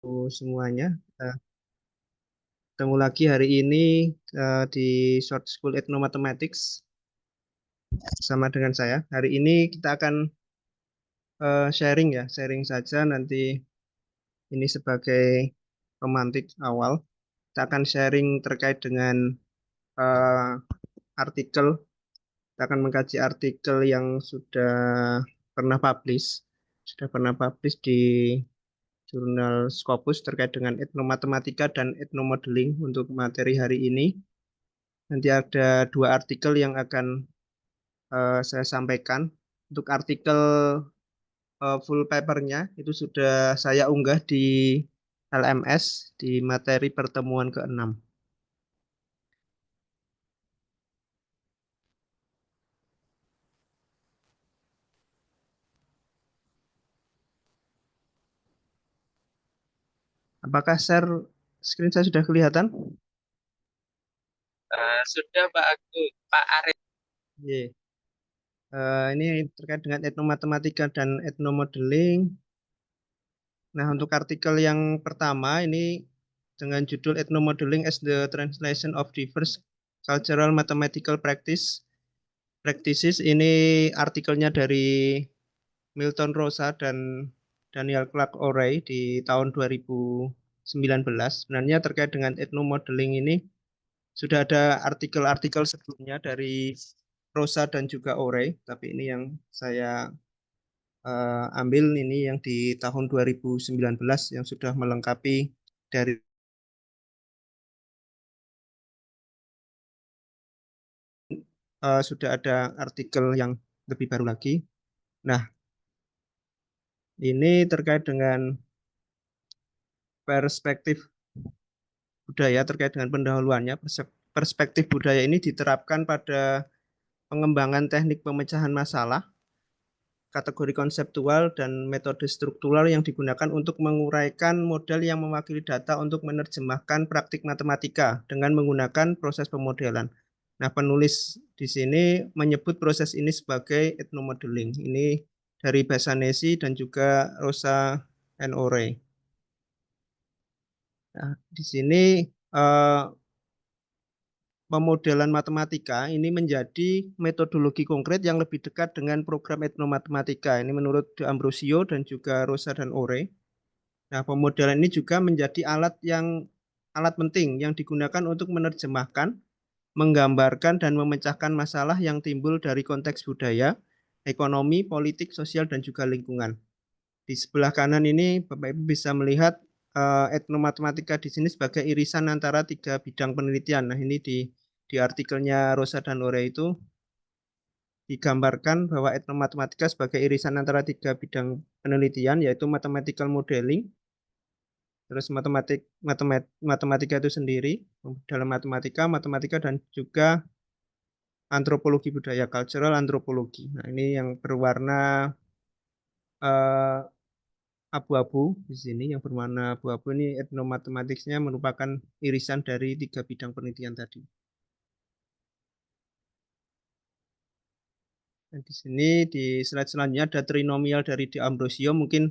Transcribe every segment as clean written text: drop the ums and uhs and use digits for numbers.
Semuanya. Ketemu lagi hari ini di Short School Ethnomathematics sama dengan saya. Hari ini kita akan sharing saja nanti ini sebagai pemantik awal. Kita akan sharing terkait dengan eh, artikel. Kita akan mengkaji artikel yang sudah pernah publish di jurnal Scopus terkait dengan etnomatematika dan etnomodeling untuk materi hari ini. Nanti ada dua artikel yang akan saya sampaikan. Untuk artikel full papernya itu sudah saya unggah di LMS di materi pertemuan ke-6. Apakah share screen saya sudah kelihatan? Sudah Pak Arif. Ye. Ini terkait dengan etnomatematika dan etnomodeling. Nah, untuk artikel yang pertama ini dengan judul Ethnomodeling as the Translation of Diverse Cultural Mathematical Practices. Ini artikelnya dari Milton Rosa dan Daniel Clark O'Reilly di tahun 2019. Sebenarnya terkait dengan ethnomodeling ini sudah ada artikel-artikel sebelumnya dari Rosa dan juga O'Reilly, tapi ini yang saya ambil ini yang di tahun 2019 yang sudah melengkapi dari sudah ada artikel yang lebih baru lagi. Nah, ini terkait dengan perspektif budaya terkait dengan pendahuluannya. Perspektif budaya ini diterapkan pada pengembangan teknik pemecahan masalah, kategori konseptual, dan metode struktural yang digunakan untuk menguraikan model yang mewakili data untuk menerjemahkan praktik matematika dengan menggunakan proses pemodelan. Nah, penulis di sini menyebut proses ini sebagai ethnomodeling. Ini dari Bassanesi dan juga Rosa and Ore. Nah, di sini eh, pemodelan matematika ini menjadi metodologi konkret yang lebih dekat dengan program etnomatematika. Ini menurut De Ambrosio dan juga Rosa dan Ore. Nah, pemodelan ini juga menjadi alat penting yang digunakan untuk menerjemahkan, menggambarkan dan memecahkan masalah yang timbul dari konteks budaya, ekonomi, politik, sosial dan juga lingkungan. Di sebelah kanan ini Bapak Ibu bisa melihat etnomatematika di sini sebagai irisan antara tiga bidang penelitian. Nah, ini di artikelnya Rosa dan Ore itu digambarkan bahwa etnomatematika sebagai irisan antara tiga bidang penelitian, yaitu mathematical modeling, terus matematika itu sendiri dalam matematika dan juga antropologi budaya, cultural antropologi. Nah, ini yang berwarna eh, abu-abu di sini, yang berwarna abu-abu ini etnomatematiknya merupakan irisan dari tiga bidang penelitian tadi. Dan di sini di slide selanjutnya ada trinomial dari De Ambrosio. Mungkin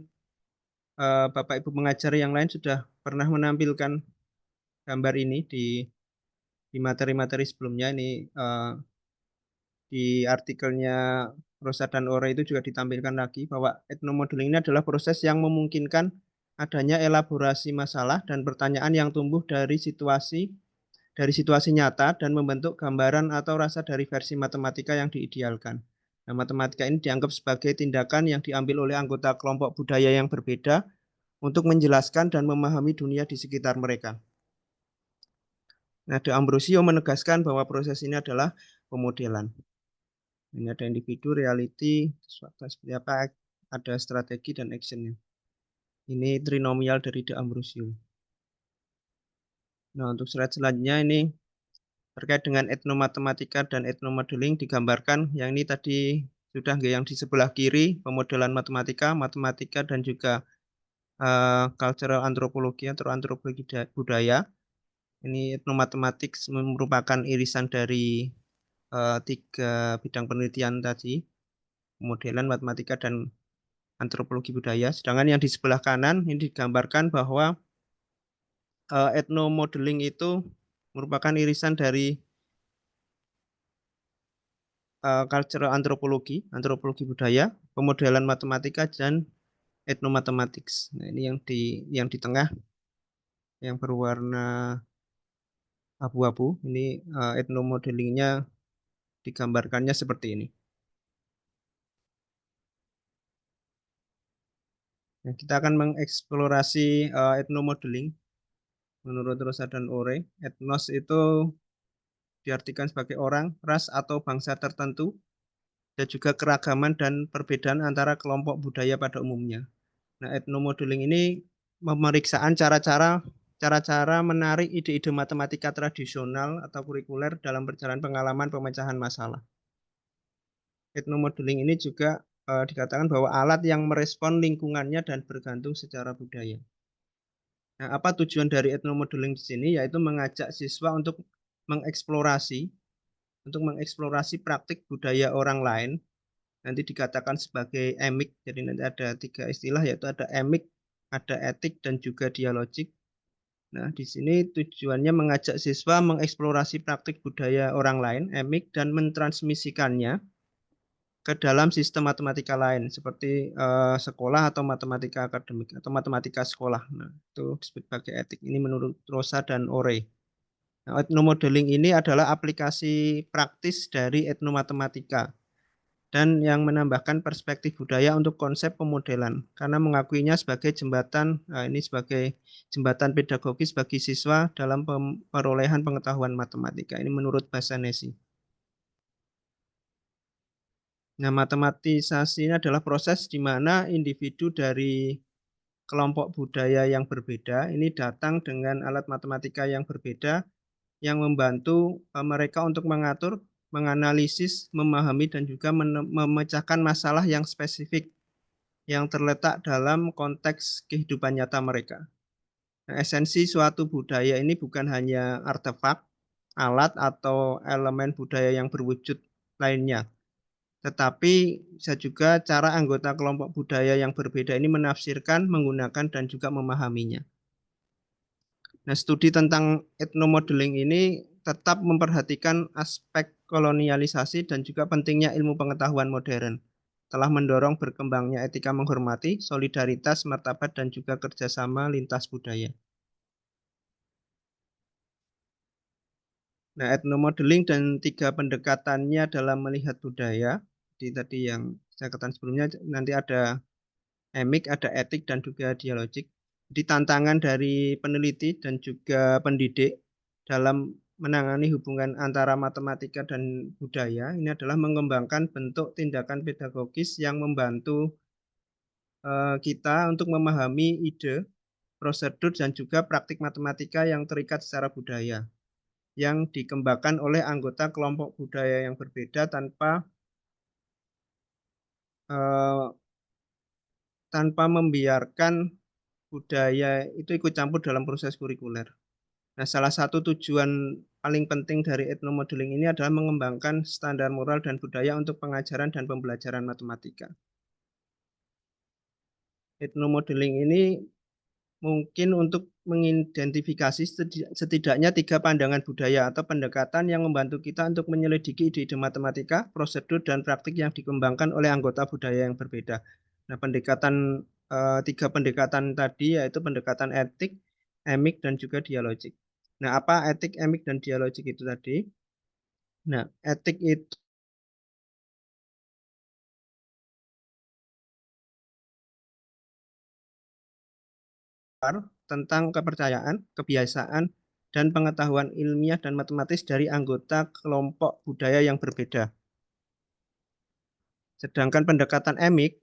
Bapak Ibu pengajar yang lain sudah pernah menampilkan gambar ini di materi-materi sebelumnya. Ini di artikelnya Rosa dan Ora itu juga ditampilkan lagi bahwa etnomodeling ini adalah proses yang memungkinkan adanya elaborasi masalah dan pertanyaan yang tumbuh dari situasi nyata dan membentuk gambaran atau rasa dari versi matematika yang diidealkan. Nah, matematika ini dianggap sebagai tindakan yang diambil oleh anggota kelompok budaya yang berbeda untuk menjelaskan dan memahami dunia di sekitar mereka. Nah, De Ambrosio menegaskan bahwa proses ini adalah pemodelan. Ini ada individu, reality, seperti apa, ada strategi dan actionnya. Ini trinomial dari De Ambrosio. Nah, untuk slide selanjutnya ini terkait dengan etnomatematika dan etnomodeling digambarkan yang ini tadi sudah yang di sebelah kiri pemodelan matematika dan juga cultural antropologi atau antropologi budaya. Ini etnomatematik merupakan irisan dari tiga bidang penelitian tadi, pemodelan matematika dan antropologi budaya. Sedangkan yang di sebelah kanan ini digambarkan bahwa ethnomodeling itu merupakan irisan dari cultural antropologi, antropologi budaya, pemodelan matematika dan ethnomathematics. Nah, ini yang di tengah yang berwarna abu-abu. Ini ethnomodelingnya digambarkannya seperti ini. Nah, kita akan mengeksplorasi ethnomodeling menurut Rosa dan Ore. Etnos itu diartikan sebagai orang, ras atau bangsa tertentu, dan juga keragaman dan perbedaan antara kelompok budaya pada umumnya. Nah, ethnomodeling ini pemeriksaan cara-cara menarik ide-ide matematika tradisional atau kurikuler dalam perjalanan pengalaman pemecahan masalah. Ethnomodeling ini juga dikatakan bahwa alat yang merespon lingkungannya dan bergantung secara budaya. Nah, apa tujuan dari ethnomodeling di sini? Yaitu mengajak siswa mengeksplorasi mengeksplorasi praktik budaya orang lain. Nanti dikatakan sebagai emik. Jadi nanti ada 3 istilah, yaitu ada emik, ada etik, dan juga dialogik. Nah, di sini tujuannya mengajak siswa mengeksplorasi praktik budaya orang lain, emik, dan mentransmisikannya ke dalam sistem matematika lain seperti sekolah atau matematika akademik atau matematika sekolah. Nah, itu disebut sebagai etik. Ini menurut Rosa dan Ore. Nah, ethnomodeling ini adalah aplikasi praktis dari etnomatematika dan yang menambahkan perspektif budaya untuk konsep pemodelan karena mengakuinya sebagai jembatan, ini sebagai jembatan pedagogis bagi siswa dalam perolehan pengetahuan matematika. Ini menurut Basanesi. Nah, matematisasi ini adalah proses di mana individu dari kelompok budaya yang berbeda ini datang dengan alat matematika yang berbeda yang membantu mereka untuk mengatur, menganalisis, memahami, dan juga memecahkan masalah yang spesifik yang terletak dalam konteks kehidupan nyata mereka. Nah, esensi suatu budaya ini bukan hanya artefak, alat, atau elemen budaya yang berwujud lainnya, tetapi bisa juga cara anggota kelompok budaya yang berbeda ini menafsirkan, menggunakan, dan juga memahaminya. Nah, studi tentang ethnomodeling ini tetap memperhatikan aspek kolonialisasi dan juga pentingnya ilmu pengetahuan modern. Telah mendorong berkembangnya etika menghormati, solidaritas, martabat, dan juga kerjasama lintas budaya. Nah, ethnomodeling dan 3 pendekatannya dalam melihat budaya. Jadi tadi yang saya katakan sebelumnya, nanti ada emik, ada etik, dan juga dialogik. Jadi tantangan dari peneliti dan juga pendidik dalam menangani hubungan antara matematika dan budaya ini adalah mengembangkan bentuk tindakan pedagogis yang membantu kita untuk memahami ide, prosedur, dan juga praktik matematika yang terikat secara budaya yang dikembangkan oleh anggota kelompok budaya yang berbeda eh, tanpa membiarkan budaya itu ikut campur dalam proses kurikuler. Nah, salah satu tujuan paling penting dari ethnomodeling ini adalah mengembangkan standar moral dan budaya untuk pengajaran dan pembelajaran matematika. Ethnomodeling ini mungkin untuk mengidentifikasi setidaknya 3 pandangan budaya atau pendekatan yang membantu kita untuk menyelidiki ide-ide matematika, prosedur, dan praktik yang dikembangkan oleh anggota budaya yang berbeda. Nah, 3 pendekatan tadi yaitu pendekatan etik, emik, dan juga dialogik. Nah, apa etik, emik, dan dialogik itu tadi? Nah, etik itu tentang kepercayaan, kebiasaan, dan pengetahuan ilmiah dan matematis dari anggota kelompok budaya yang berbeda. Sedangkan pendekatan emik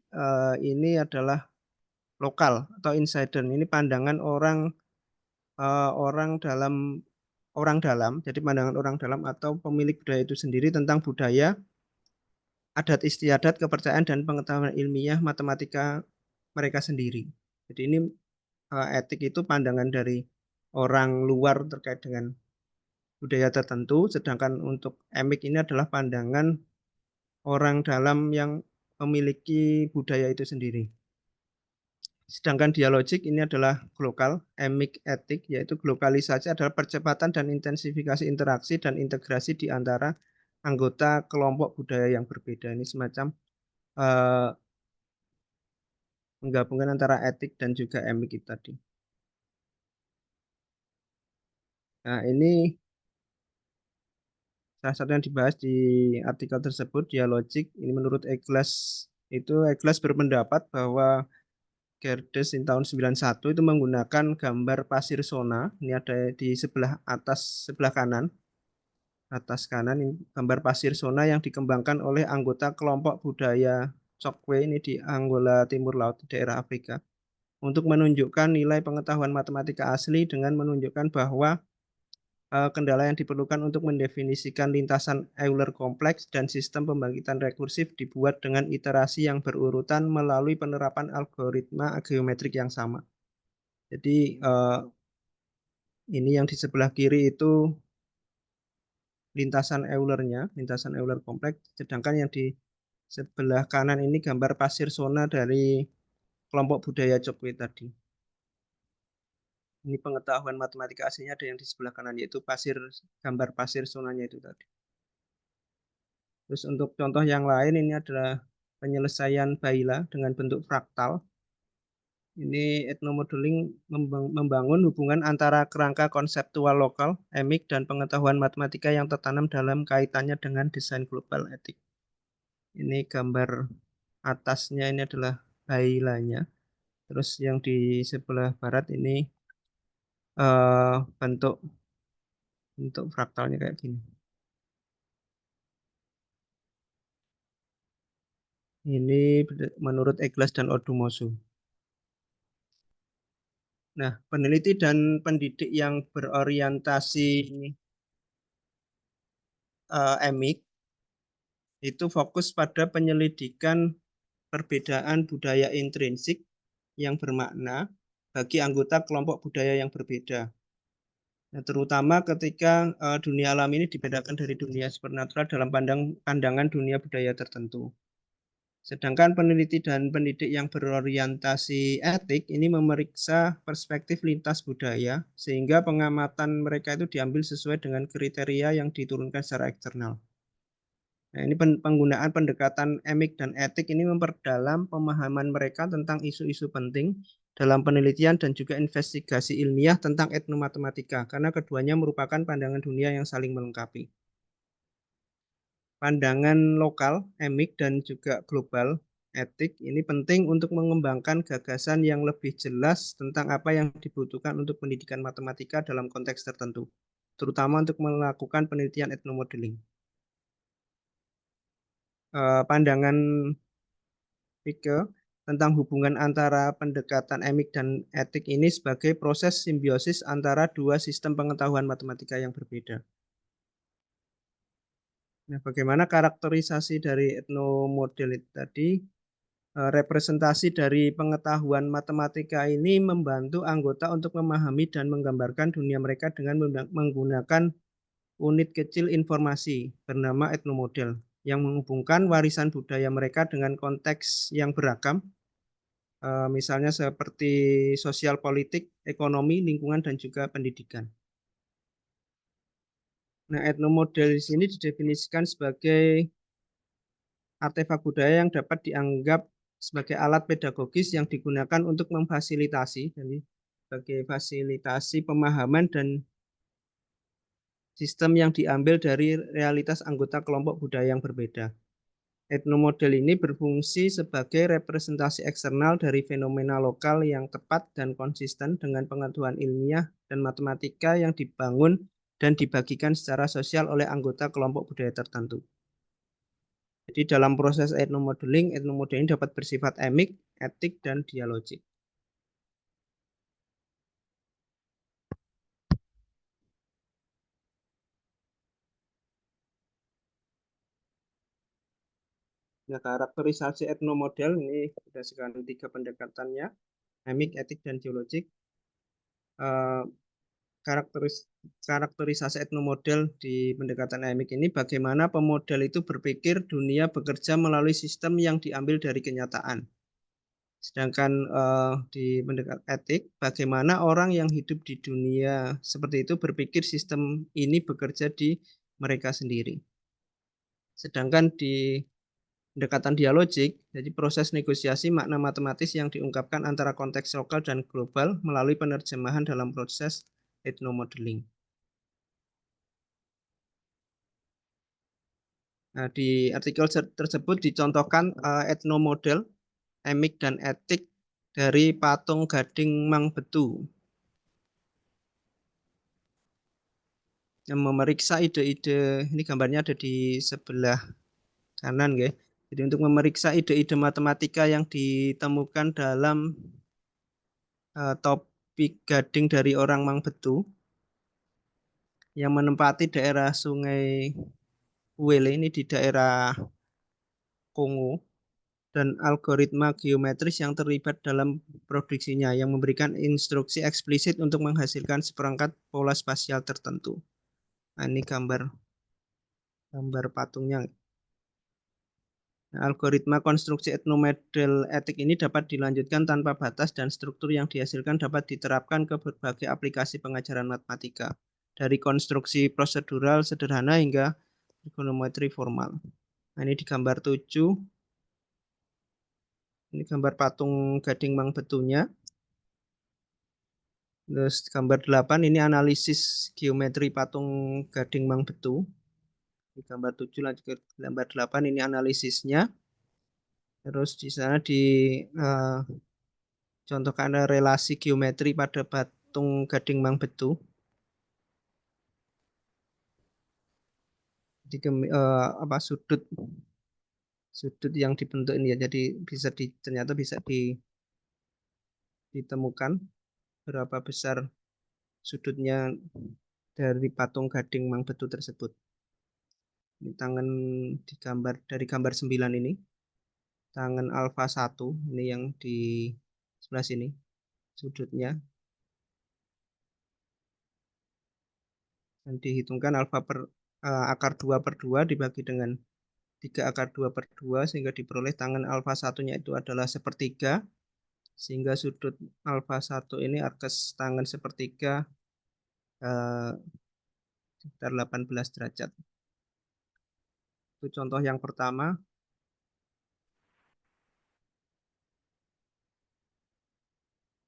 ini adalah lokal atau insider. Ini pandangan orang dalam, jadi pandangan orang dalam atau pemilik budaya itu sendiri tentang budaya, adat istiadat, kepercayaan, dan pengetahuan ilmiah matematika mereka sendiri. Jadi ini etik itu pandangan dari orang luar terkait dengan budaya tertentu, sedangkan untuk emik ini adalah pandangan orang dalam yang memiliki budaya itu sendiri. Sedangkan dialogik ini adalah global, emic etik, yaitu globalisasi adalah percepatan dan intensifikasi interaksi dan integrasi di antara anggota kelompok budaya yang berbeda. Ini semacam menggabungkan antara etik dan juga emic itu tadi. Nah, ini salah satu yang dibahas di artikel tersebut, dialogik. Ini menurut Eklas berpendapat bahwa Gerdes di tahun 91 itu menggunakan gambar pasir sona. Ini ada di sebelah atas kanan ini gambar pasir sona yang dikembangkan oleh anggota kelompok budaya Chokwe ini di Angola Timur Laut, daerah Afrika, untuk menunjukkan nilai pengetahuan matematika asli dengan menunjukkan bahwa kendala yang diperlukan untuk mendefinisikan lintasan Euler kompleks dan sistem pembangkitan rekursif dibuat dengan iterasi yang berurutan melalui penerapan algoritma geometrik yang sama. Jadi ini yang di sebelah kiri itu lintasan Euler kompleks, sedangkan yang di sebelah kanan ini gambar pasir sona dari kelompok budaya Chokwe tadi. Ini pengetahuan matematika aslinya ada yang di sebelah kanan, yaitu gambar pasir sonanya itu tadi. Terus untuk contoh yang lain ini adalah penyelesaian Baila dengan bentuk fraktal. Ini etnomodeling membangun hubungan antara kerangka konseptual lokal, emik, dan pengetahuan matematika yang tertanam dalam kaitannya dengan desain global etik. Ini gambar atasnya ini adalah Bailanya. Terus yang di sebelah barat ini bentuk fraktalnya kayak gini. Ini menurut Eklas dan Odumosu. Nah, peneliti dan pendidik yang berorientasi emik itu fokus pada penyelidikan perbedaan budaya intrinsik yang bermakna bagi anggota kelompok budaya yang berbeda. Nah, terutama ketika dunia alam ini dibedakan dari dunia supernatural dalam pandangan dunia budaya tertentu. Sedangkan peneliti dan pendidik yang berorientasi etik ini memeriksa perspektif lintas budaya, sehingga pengamatan mereka itu diambil sesuai dengan kriteria yang diturunkan secara eksternal. Nah, ini penggunaan pendekatan emik dan etik ini memperdalam pemahaman mereka tentang isu-isu penting dalam penelitian dan juga investigasi ilmiah tentang etnomatematika, karena keduanya merupakan pandangan dunia yang saling melengkapi. Pandangan lokal, emik, dan juga global, etik, ini penting untuk mengembangkan gagasan yang lebih jelas tentang apa yang dibutuhkan untuk pendidikan matematika dalam konteks tertentu, terutama untuk melakukan penelitian etnomodeling. Pandangan Fichte tentang hubungan antara pendekatan emik dan etik ini sebagai proses simbiosis antara dua sistem pengetahuan matematika yang berbeda. Nah, bagaimana karakterisasi dari etnomodel itu tadi? Representasi dari pengetahuan matematika ini membantu anggota untuk memahami dan menggambarkan dunia mereka dengan menggunakan unit kecil informasi bernama etnomodel yang menghubungkan warisan budaya mereka dengan konteks yang beragam, misalnya seperti sosial politik, ekonomi, lingkungan, dan juga pendidikan. Nah, etnomodel di sini didefinisikan sebagai artefak budaya yang dapat dianggap sebagai alat pedagogis yang digunakan untuk memfasilitasi, jadi sebagai fasilitasi pemahaman dan sistem yang diambil dari realitas anggota kelompok budaya yang berbeda. Etnomodel ini berfungsi sebagai representasi eksternal dari fenomena lokal yang tepat dan konsisten dengan pengetahuan ilmiah dan matematika yang dibangun dan dibagikan secara sosial oleh anggota kelompok budaya tertentu. Jadi dalam proses etnomodeling dapat bersifat emik, etik, dan dialogik. Nah, karakterisasi etnomodel ini berdasarkan 3 pendekatannya, emik, etik, dan dialogik. Karakterisasi etnomodel di pendekatan emik ini bagaimana pemodel itu berpikir dunia bekerja melalui sistem yang diambil dari kenyataan. Sedangkan di pendekatan etik, bagaimana orang yang hidup di dunia seperti itu berpikir sistem ini bekerja di mereka sendiri. Sedangkan di pendekatan dialogik, jadi proses negosiasi makna matematis yang diungkapkan antara konteks lokal dan global melalui penerjemahan dalam proses ethnomodeling. Nah, di artikel tersebut dicontohkan etnomodel, emik dan etik dari patung Gading Mang Betu yang memeriksa ide-ide, ini gambarnya ada di sebelah kanan ya. Jadi untuk memeriksa ide-ide matematika yang ditemukan dalam topik gading dari orang Mang Betu yang menempati daerah Sungai Uele ini di daerah Kongo dan algoritma geometris yang terlibat dalam produksinya yang memberikan instruksi eksplisit untuk menghasilkan seperangkat pola spasial tertentu. Nah, ini gambar patungnya. Nah, algoritma konstruksi etnomodel etik ini dapat dilanjutkan tanpa batas dan struktur yang dihasilkan dapat diterapkan ke berbagai aplikasi pengajaran matematika, dari konstruksi prosedural sederhana hingga trigonometri formal. Nah, ini di gambar 7, ini gambar patung Gading Mang Betunya. Terus gambar 8 ini analisis geometri patung Gading Mang Betu. Di gambar 7 lanjut ke gambar 8 ini analisisnya. Terus di sana contohkan ada relasi geometri pada patung Gading Mang Betu. Di sudut yang dibentuk ini ya. Jadi ternyata bisa ditemukan berapa besar sudutnya dari patung Gading Mang Betu tersebut. Ini tangan digambar dari gambar 9 ini. Tangan alfa 1 ini yang di sebelah sini sudutnya. Dan dihitungkan akar 2/2 dibagi dengan 3 akar 2/2 sehingga diperoleh tangan alfa satunya itu adalah sepertiga, sehingga sudut alfa 1 ini arkes tangan sepertiga sekitar 18 derajat. Itu contoh yang pertama.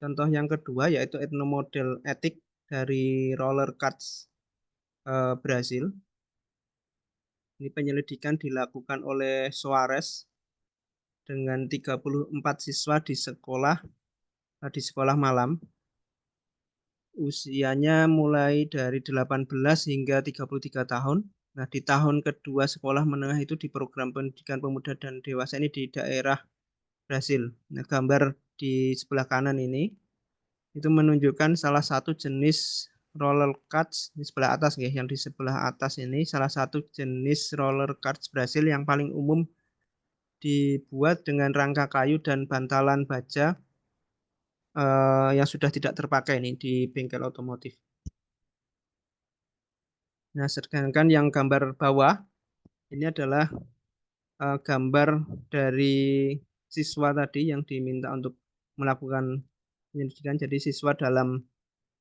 Contoh yang kedua yaitu etnomodel etik dari roller cards Brasil. Ini penyelidikan dilakukan oleh Soares dengan 34 siswa di sekolah malam. Usianya mulai dari 18 hingga 33 tahun. Nah, di tahun kedua sekolah menengah itu di program pendidikan pemuda dan dewasa ini di daerah Brasil. Nah, gambar di sebelah kanan ini itu menunjukkan salah satu jenis roller cards di sebelah atas ya, yang di sebelah atas ini salah satu jenis roller cards Brasil yang paling umum dibuat dengan rangka kayu dan bantalan baja yang sudah tidak terpakai ini di bengkel otomotif. Nah, sedangkan yang gambar bawah ini adalah gambar dari siswa tadi yang diminta untuk melakukan penyelidikan. Jadi siswa dalam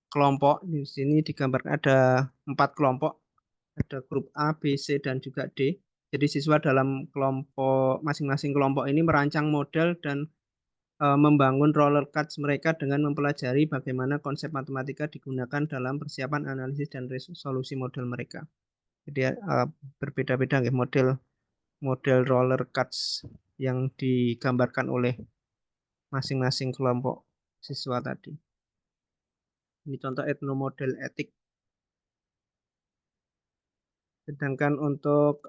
kelompok di sini digambarkan ada 4 kelompok, ada grup A, B, C, dan juga D. Jadi siswa dalam kelompok masing-masing kelompok ini merancang model dan membangun roller cards mereka dengan mempelajari bagaimana konsep matematika digunakan dalam persiapan analisis dan resolusi model mereka. Jadi berbeda-beda ya model roller cards yang digambarkan oleh masing-masing kelompok siswa tadi. Ini contoh etnomodel etik. Sedangkan untuk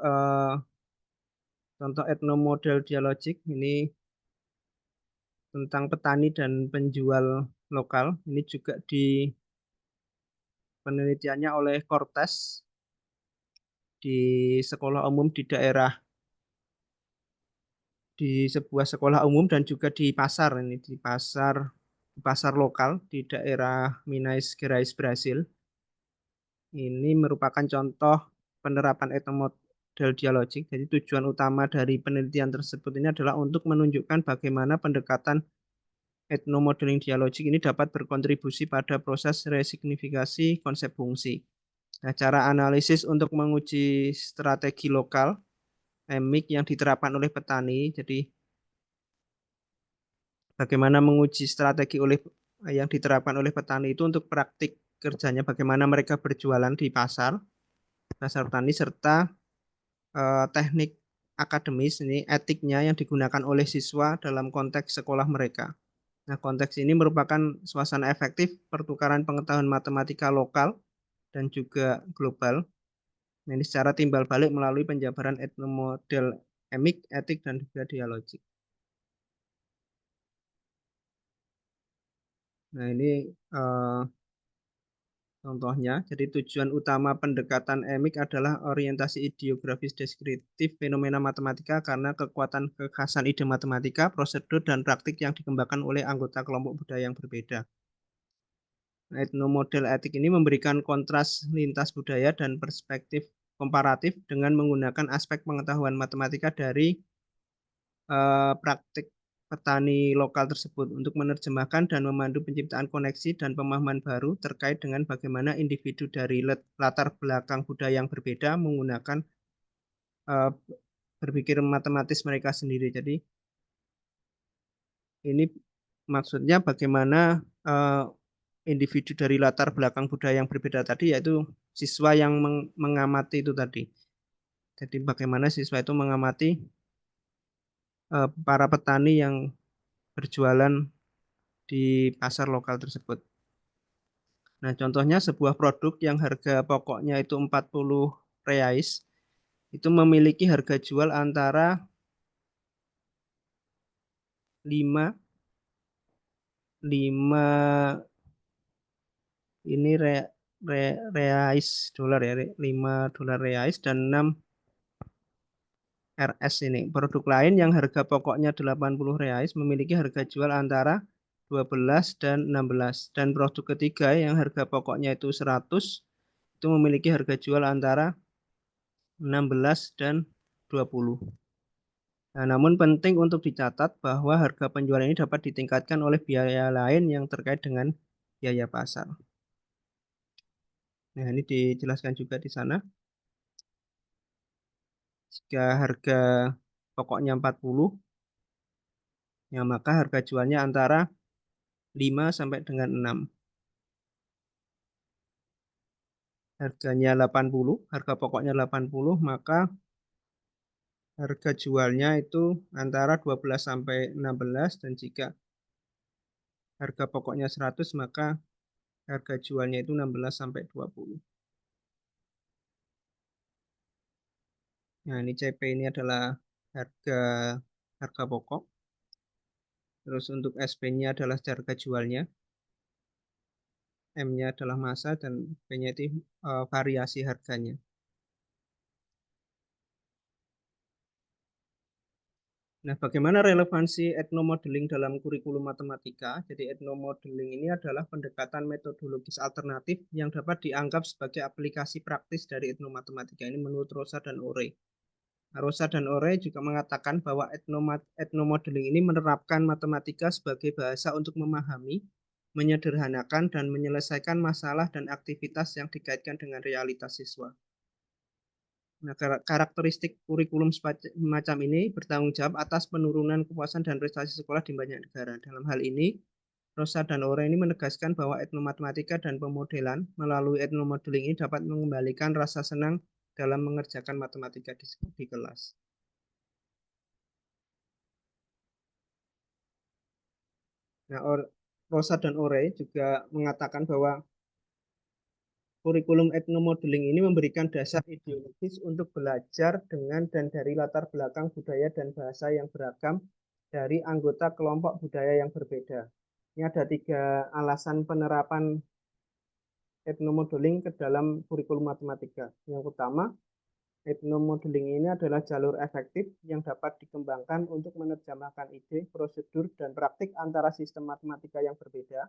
contoh etnomodel dialogik ini tentang petani dan penjual lokal. Ini juga di penelitiannya oleh Cortes di sekolah umum di sebuah sekolah umum dan juga di pasar ini di pasar lokal di daerah Minas Gerais Brasil. Ini merupakan contoh penerapan etnomodel dialogik. Jadi tujuan utama dari penelitian tersebut ini adalah untuk menunjukkan bagaimana pendekatan Ethnomodeling dialogik ini dapat berkontribusi pada proses resignifikasi konsep fungsi. Nah, cara analisis untuk menguji strategi lokal EMIC yang diterapkan oleh petani. Jadi, bagaimana menguji strategi yang diterapkan oleh petani itu untuk praktik kerjanya, bagaimana mereka berjualan di pasar tani, serta teknik akademis, ini etiknya yang digunakan oleh siswa dalam konteks sekolah mereka. Nah, konteks ini merupakan suasana efektif pertukaran pengetahuan matematika lokal dan juga global. Nah, ini secara timbal balik melalui penjabaran etnomodel emik, etik, dan juga dialogik. Nah, ini contohnya. Jadi tujuan utama pendekatan emik adalah orientasi ideografis deskriptif fenomena matematika karena kekuatan kekhasan ide matematika, prosedur, dan praktik yang dikembangkan oleh anggota kelompok budaya yang berbeda. Etnomodel etik ini memberikan kontras lintas budaya dan perspektif komparatif dengan menggunakan aspek pengetahuan matematika dari praktik petani lokal tersebut untuk menerjemahkan dan memandu penciptaan koneksi dan pemahaman baru terkait dengan bagaimana individu dari latar belakang budaya yang berbeda menggunakan berpikir matematis mereka sendiri. Jadi ini maksudnya bagaimana individu dari latar belakang budaya yang berbeda tadi, yaitu siswa yang mengamati itu tadi. Jadi bagaimana siswa itu mengamati para petani yang berjualan di pasar lokal tersebut. Nah, contohnya sebuah produk yang harga pokoknya itu 40 reais, itu memiliki harga jual antara 5 ini reais dolar ya, 5 dolar reais dan 6 RS ini. Produk lain yang harga pokoknya 80 reais memiliki harga jual antara 12 dan 16. Dan produk ketiga yang harga pokoknya itu 100 itu memiliki harga jual antara 16 dan 20. Nah, namun penting untuk dicatat bahwa harga penjualan ini dapat ditingkatkan oleh biaya lain yang terkait dengan biaya pasar. Nah, ini dijelaskan juga di sana. Jika harga pokoknya 40, ya maka harga jualnya antara 5 sampai dengan 6. Harganya 80, harga pokoknya 80, maka harga jualnya itu antara 12 sampai 16, dan jika harga pokoknya 100, maka harga jualnya itu 16 sampai 20. Nah, ini CP ini adalah harga harga pokok. Terus untuk SP-nya adalah harga jualnya. M-nya adalah massa dan P-nya itu variasi harganya. Nah, bagaimana relevansi etnomodeling dalam kurikulum matematika? Jadi etnomodeling ini adalah pendekatan metodologis alternatif yang dapat dianggap sebagai aplikasi praktis dari etnomatematika ini menurut Rosa dan Ore. Rosa dan Ore juga mengatakan bahwa etnomodeling ini menerapkan matematika sebagai bahasa untuk memahami, menyederhanakan, dan menyelesaikan masalah dan aktivitas yang dikaitkan dengan realitas siswa. Nah, karakteristik kurikulum semacam ini bertanggung jawab atas penurunan kepuasan dan prestasi sekolah di banyak negara. Dalam hal ini, Rosa dan Ore ini menegaskan bahwa etnomatematika dan pemodelan melalui etnomodeling ini dapat mengembalikan rasa senang dalam mengerjakan matematika di kelas. Nah, Rosa dan Ore juga mengatakan bahwa kurikulum etnomodeling ini memberikan dasar ideologis untuk belajar dengan dan dari latar belakang budaya dan bahasa yang beragam dari anggota kelompok budaya yang berbeda. Ini ada 3 alasan penerapan etnomodeling ke dalam kurikulum matematika. Yang pertama, etnomodeling ini adalah jalur efektif yang dapat dikembangkan untuk menerjemahkan ide, prosedur, dan praktik antara sistem matematika yang berbeda,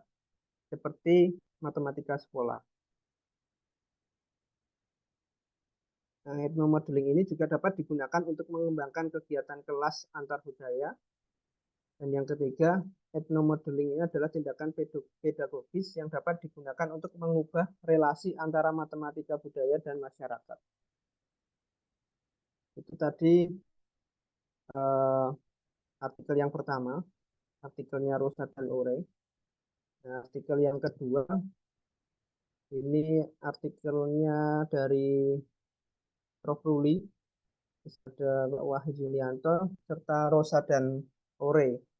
seperti matematika sekolah. Nah, etnomodeling ini juga dapat digunakan untuk mengembangkan kegiatan kelas antar budaya. Dan yang ketiga, Ethnomodeling ini adalah tindakan pedagogis yang dapat digunakan untuk mengubah relasi antara matematika budaya dan masyarakat. Itu tadi eh, artikel yang pertama, artikelnya Rosa dan Ore. Nah, artikel yang kedua, ini artikelnya dari Prof. Ruli, ada Wahyu Julianto, serta Rosa dan Ore.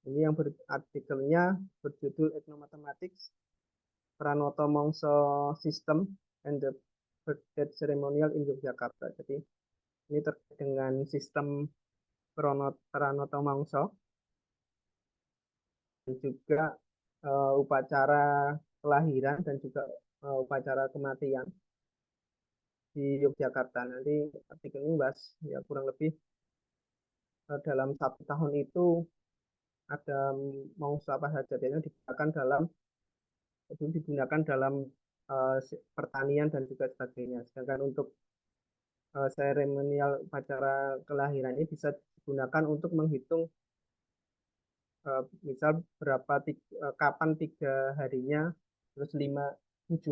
Ini yang artikelnya berjudul Ethnomathematics, Pranoto Mongso System and the Birth Ceremonial in Yogyakarta. Jadi ini terkait dengan sistem Pranoto Mongso dan juga upacara kelahiran dan juga upacara kematian di Yogyakarta. Nanti artikel ini bahas ya kurang lebih dalam 1 tahun itu ada mongso apa saja yang digunakan dalam pertanian dan juga sebagainya. Sedangkan untuk seremonial upacara kelahiran ini bisa digunakan untuk menghitung misal kapan 3 harinya, terus 7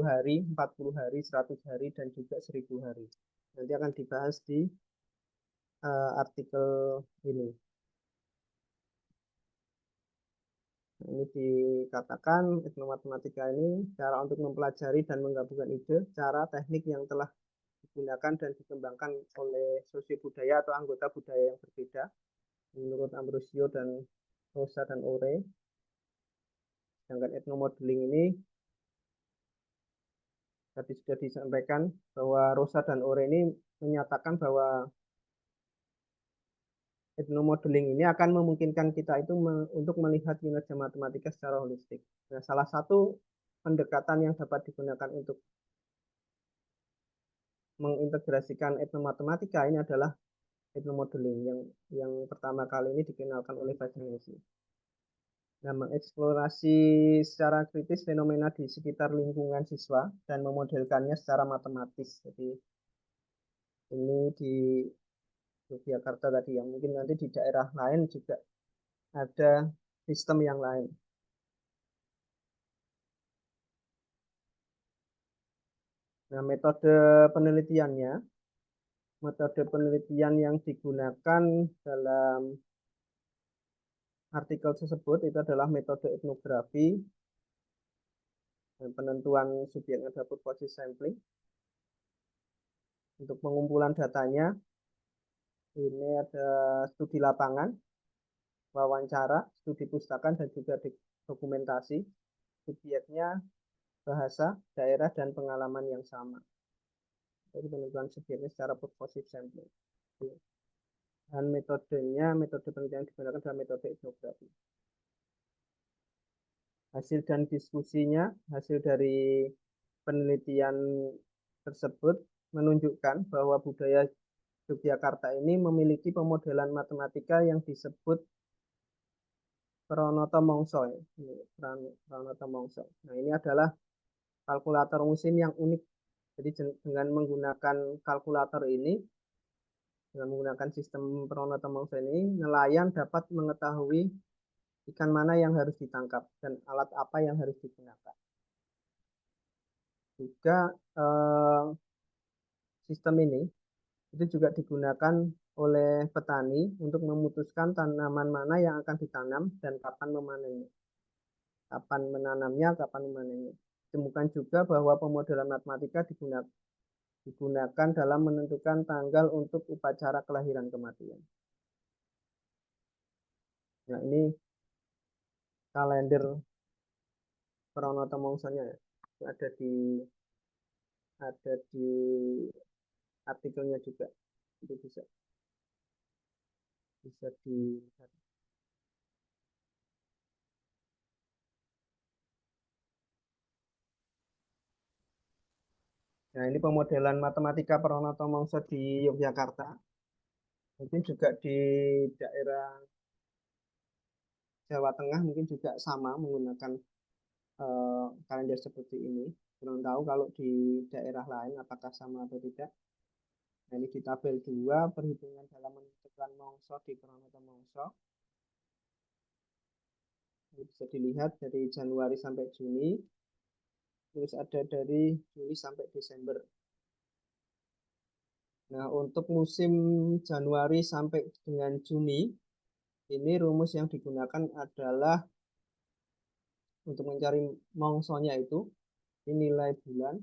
hari, 40 hari, 100 hari, dan juga 1000 hari. Nanti akan dibahas di artikel ini. Nah, ini dikatakan etnomatematika ini cara untuk mempelajari dan menggabungkan ide, cara teknik yang telah digunakan dan dikembangkan oleh sosiobudaya atau anggota budaya yang berbeda menurut Ambrosio dan Rosa dan Ore. Sedangkan ethnomodeling ini tadi sudah disampaikan bahwa Rosa dan Ore ini menyatakan bahwa ethnomodeling ini akan memungkinkan kita itu untuk melihat kinerja matematika secara holistik. Nah, salah satu pendekatan yang dapat digunakan untuk mengintegrasikan etnomatematika ini adalah ethnomodeling yang pertama kali ini dikenalkan oleh Vajanesi. Nah, mengeksplorasi secara kritis fenomena di sekitar lingkungan siswa dan memodelkannya secara matematis. Jadi ini di Yogyakarta tadi yang mungkin nanti di daerah lain juga ada sistem yang lain. Nah, metode penelitian yang digunakan dalam artikel tersebut itu adalah metode etnografi dan penentuan subjek ada purpose sampling. Untuk pengumpulan datanya, ini ada studi lapangan, wawancara, studi pustakaan, dan juga dokumentasi. Subjeknya bahasa, daerah, dan pengalaman yang sama. Jadi penentuan subjeknya secara purposive sampling. Dan metode penelitian yang digunakan adalah metode etnografi. Hasil dan diskusinya, hasil dari penelitian tersebut menunjukkan bahwa budaya Yogyakarta ini memiliki pemodelan matematika yang disebut Pranoto Mongso. Pranoto Mongso. Nah, ini adalah kalkulator musim yang unik. Jadi dengan menggunakan kalkulator ini, dengan menggunakan sistem Pranoto Mongso ini, nelayan dapat mengetahui ikan mana yang harus ditangkap dan alat apa yang harus digunakan. Juga sistem ini itu juga digunakan oleh petani untuk memutuskan tanaman mana yang akan ditanam dan kapan memanennya. Kapan menanamnya, kapan memanennya. Ditemukan juga bahwa pemodelan matematika digunakan dalam menentukan tanggal untuk upacara kelahiran kematian. Nah, ini kalender Pranoto Mongsonya ya. Ada di artikelnya juga. Itu bisa dilihat. Nah, ini pemodelan matematika Pranoto Mongso di Yogyakarta. Mungkin juga di daerah Jawa Tengah mungkin juga sama menggunakan kalender seperti ini. Kurang tahu kalau di daerah lain apakah sama atau tidak. Nah, ini di tabel 2 perhitungan dalam menentukan mongso di Pranoto Mongso. Ini bisa dilihat dari Januari sampai Juni, terus ada dari Juli sampai Desember. Nah, untuk musim Januari sampai dengan Juni, ini rumus yang digunakan adalah untuk mencari mongsonya itu, ini nilai bulan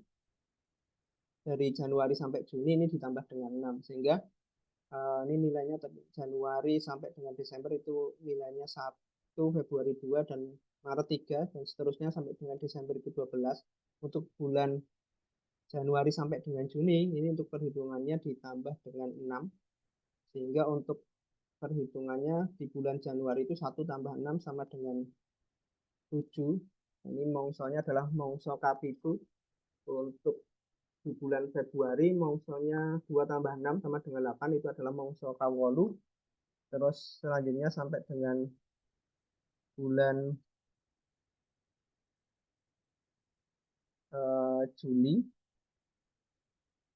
dari Januari sampai Juni ini ditambah dengan 6, sehingga ini nilainya Januari sampai dengan Desember itu nilainya 1, Februari 2, dan Maret 3, dan seterusnya sampai dengan Desember itu 12. Untuk bulan Januari sampai dengan Juni, ini untuk perhitungannya ditambah dengan 6, sehingga untuk perhitungannya di bulan Januari itu 1 tambah 6 sama dengan 7. Ini mongsonya adalah mongso kapitu. Untuk di bulan Februari mongsonya 2 tambah 6 sama dengan 8, itu adalah mongso kawolu. Terus selanjutnya sampai dengan bulan Juli.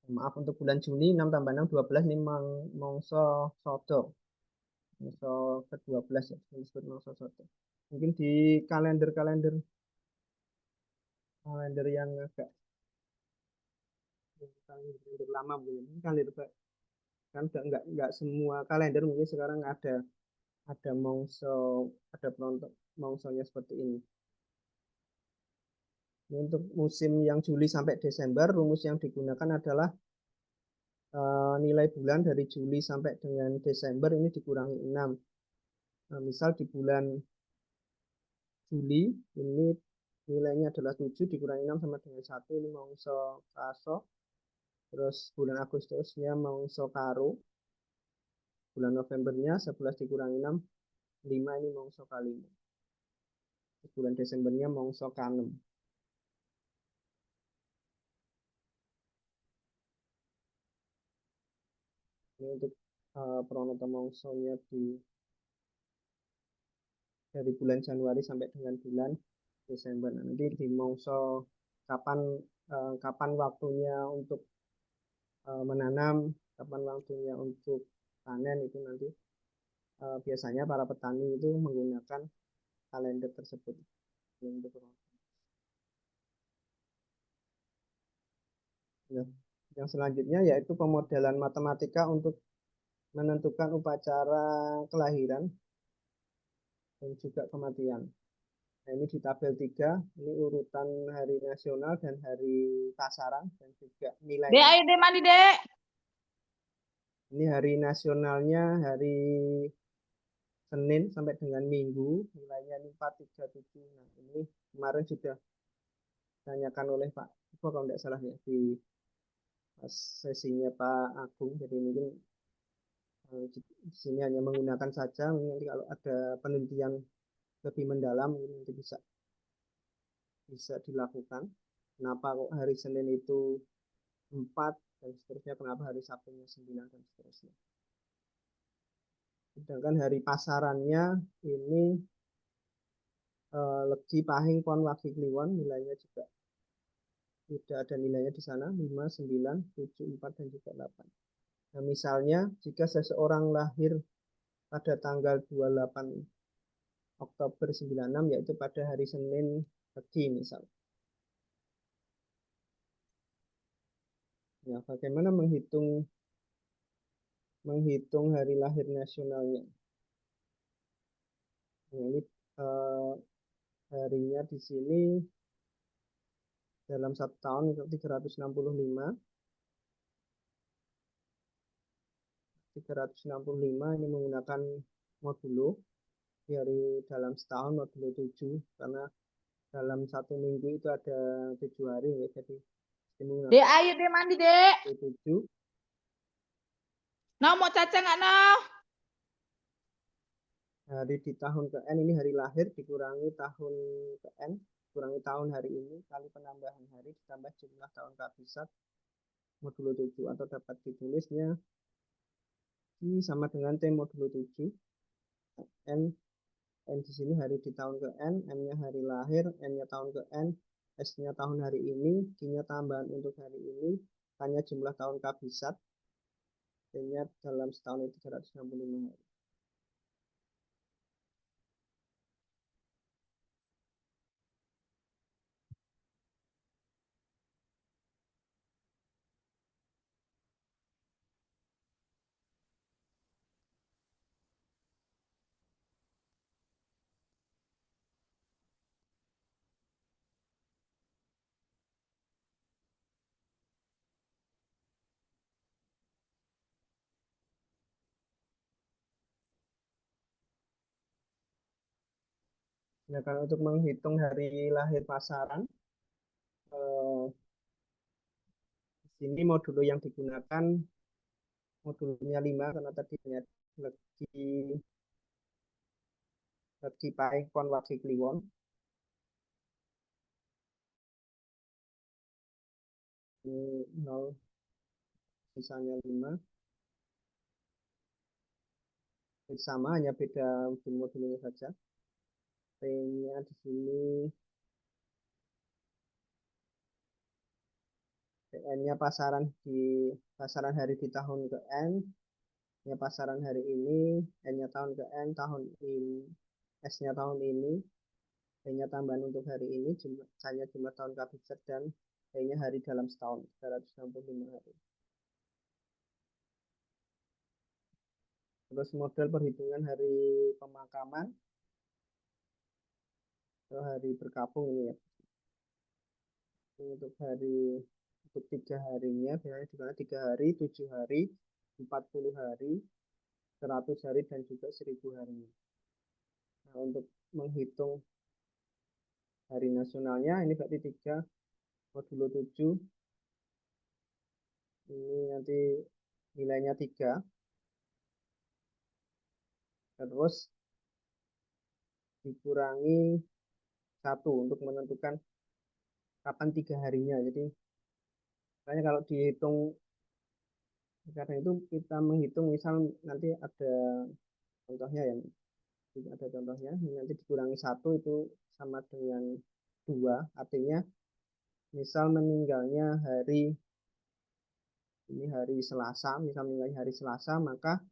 Maaf, untuk bulan Juni 6 tambah 6 12, ini mongso sodo. Mongso ke-12 ya, disebut mongso sodo. Mungkin di kalender-kalender yang agak kalender lama mungkin kalender kan nggak semua kalender mungkin sekarang ada mongso, ada perontok mongsonya seperti ini. Ini untuk musim yang Juli sampai Desember, rumus yang digunakan adalah nilai bulan dari Juli sampai dengan Desember ini dikurangi 6. Nah, misal di bulan Juli ini nilainya adalah 7, dikurangi 6 sama dengan 1, ini mongso kaso. Terus bulan Agustusnya mongso karo. Bulan Novembernya 11 dikurangi 6, 5, ini mongso kalimo. Bulan Desembernya mongso kanem. Ini untuk Pranata mongsonya dari bulan Januari sampai dengan bulan Desember. Nah, nanti di mongso kapan waktunya untuk menanam, kapan waktunya untuk panen, itu nanti biasanya para petani itu menggunakan kalender tersebut. Nah, yang selanjutnya yaitu pemodelan matematika untuk menentukan upacara kelahiran dan juga kematian. Nah, ini di tabel 3, ini urutan hari nasional dan hari pasaran dan juga nilai. Dek, ayo dek mandi dek. Ini hari nasionalnya hari Senin sampai dengan Minggu, nilainya 437. Nah, ini kemarin sudah ditanyakan oleh Pak Ivo kalau tidak salah ya di sesinya Pak Agung. Jadi mungkin di sini hanya menggunakan saja. Nanti kalau ada penelitian lebih mendalam nanti bisa dilakukan. Kenapa kok hari Senin itu 4 dan seterusnya, kenapa hari Sabtunya 9 dan seterusnya. Sedangkan hari pasarannya ini Legi Pahing Pon Wage Kliwon, nilainya juga tidak ada nilainya di sana, 5, 9, 7, 4, dan juga 8. Nah, misalnya jika seseorang lahir pada tanggal 28 Oktober 96, yaitu pada hari Senin Legi misal. Ya, bagaimana menghitung hari lahir nasionalnya? Nah, ini harinya di sini dalam 1 tahun itu 365. 365 ini menggunakan modulo dari dalam setahun modulo 7, karena dalam 1 minggu itu ada 7 hari ya, jadi Dek, ayo dek mandi dek. 7. Nah, mau caca nggak nah? Hari di tahun ke N ini hari lahir dikurangi tahun ke N, kurangi tahun hari ini kali penambahan hari ditambah jumlah tahun kabisat modulo 7, atau dapat ditulisnya I sama dengan T modulo 7. N di sini hari di tahun ke N, M-nya hari lahir, N-nya tahun ke N, S-nya tahun hari ini, Q-nya tambahan untuk hari ini, K-nya jumlah tahun kabisat, T-nya dalam setahun itu 365 hari. Nah, kalau untuk menghitung hari lahir pasaran, eh, di sini modulo yang digunakan modulnya 5 karena tadi legi legi paing kon wagi kliwon. Ini 0, sisanya 5. Ini sama, hanya beda ujung modulnya saja. T-nya di sini, N-nya pasaran hari di tahun ke N, nya pasaran hari ini, N-nya tahun ke N, tahun ini, S-nya tahun ini, T-nya tambahan untuk hari ini, K-nya jumlah tahun kabisat, dan T-nya hari dalam setahun, 365 hari. Terus model perhitungan hari pemakaman, atau hari berkabung ini ya. Untuk untuk 3 harinya, biasanya dimana 3 hari, 7 hari, 40 hari, 100 hari, dan juga 1000 hari. Nah, untuk menghitung hari nasionalnya, ini berarti 3 modulo 7, ini nanti nilainya 3, terus dikurangi 1 untuk menentukan kapan 3 harinya. Jadi, makanya kalau dihitung, kadang itu kita menghitung, misal nanti ada contohnya ya, ada contohnya, nanti dikurangi 1 itu sama dengan 2, artinya misal meninggalnya hari Selasa, misal meninggalnya hari Selasa, maka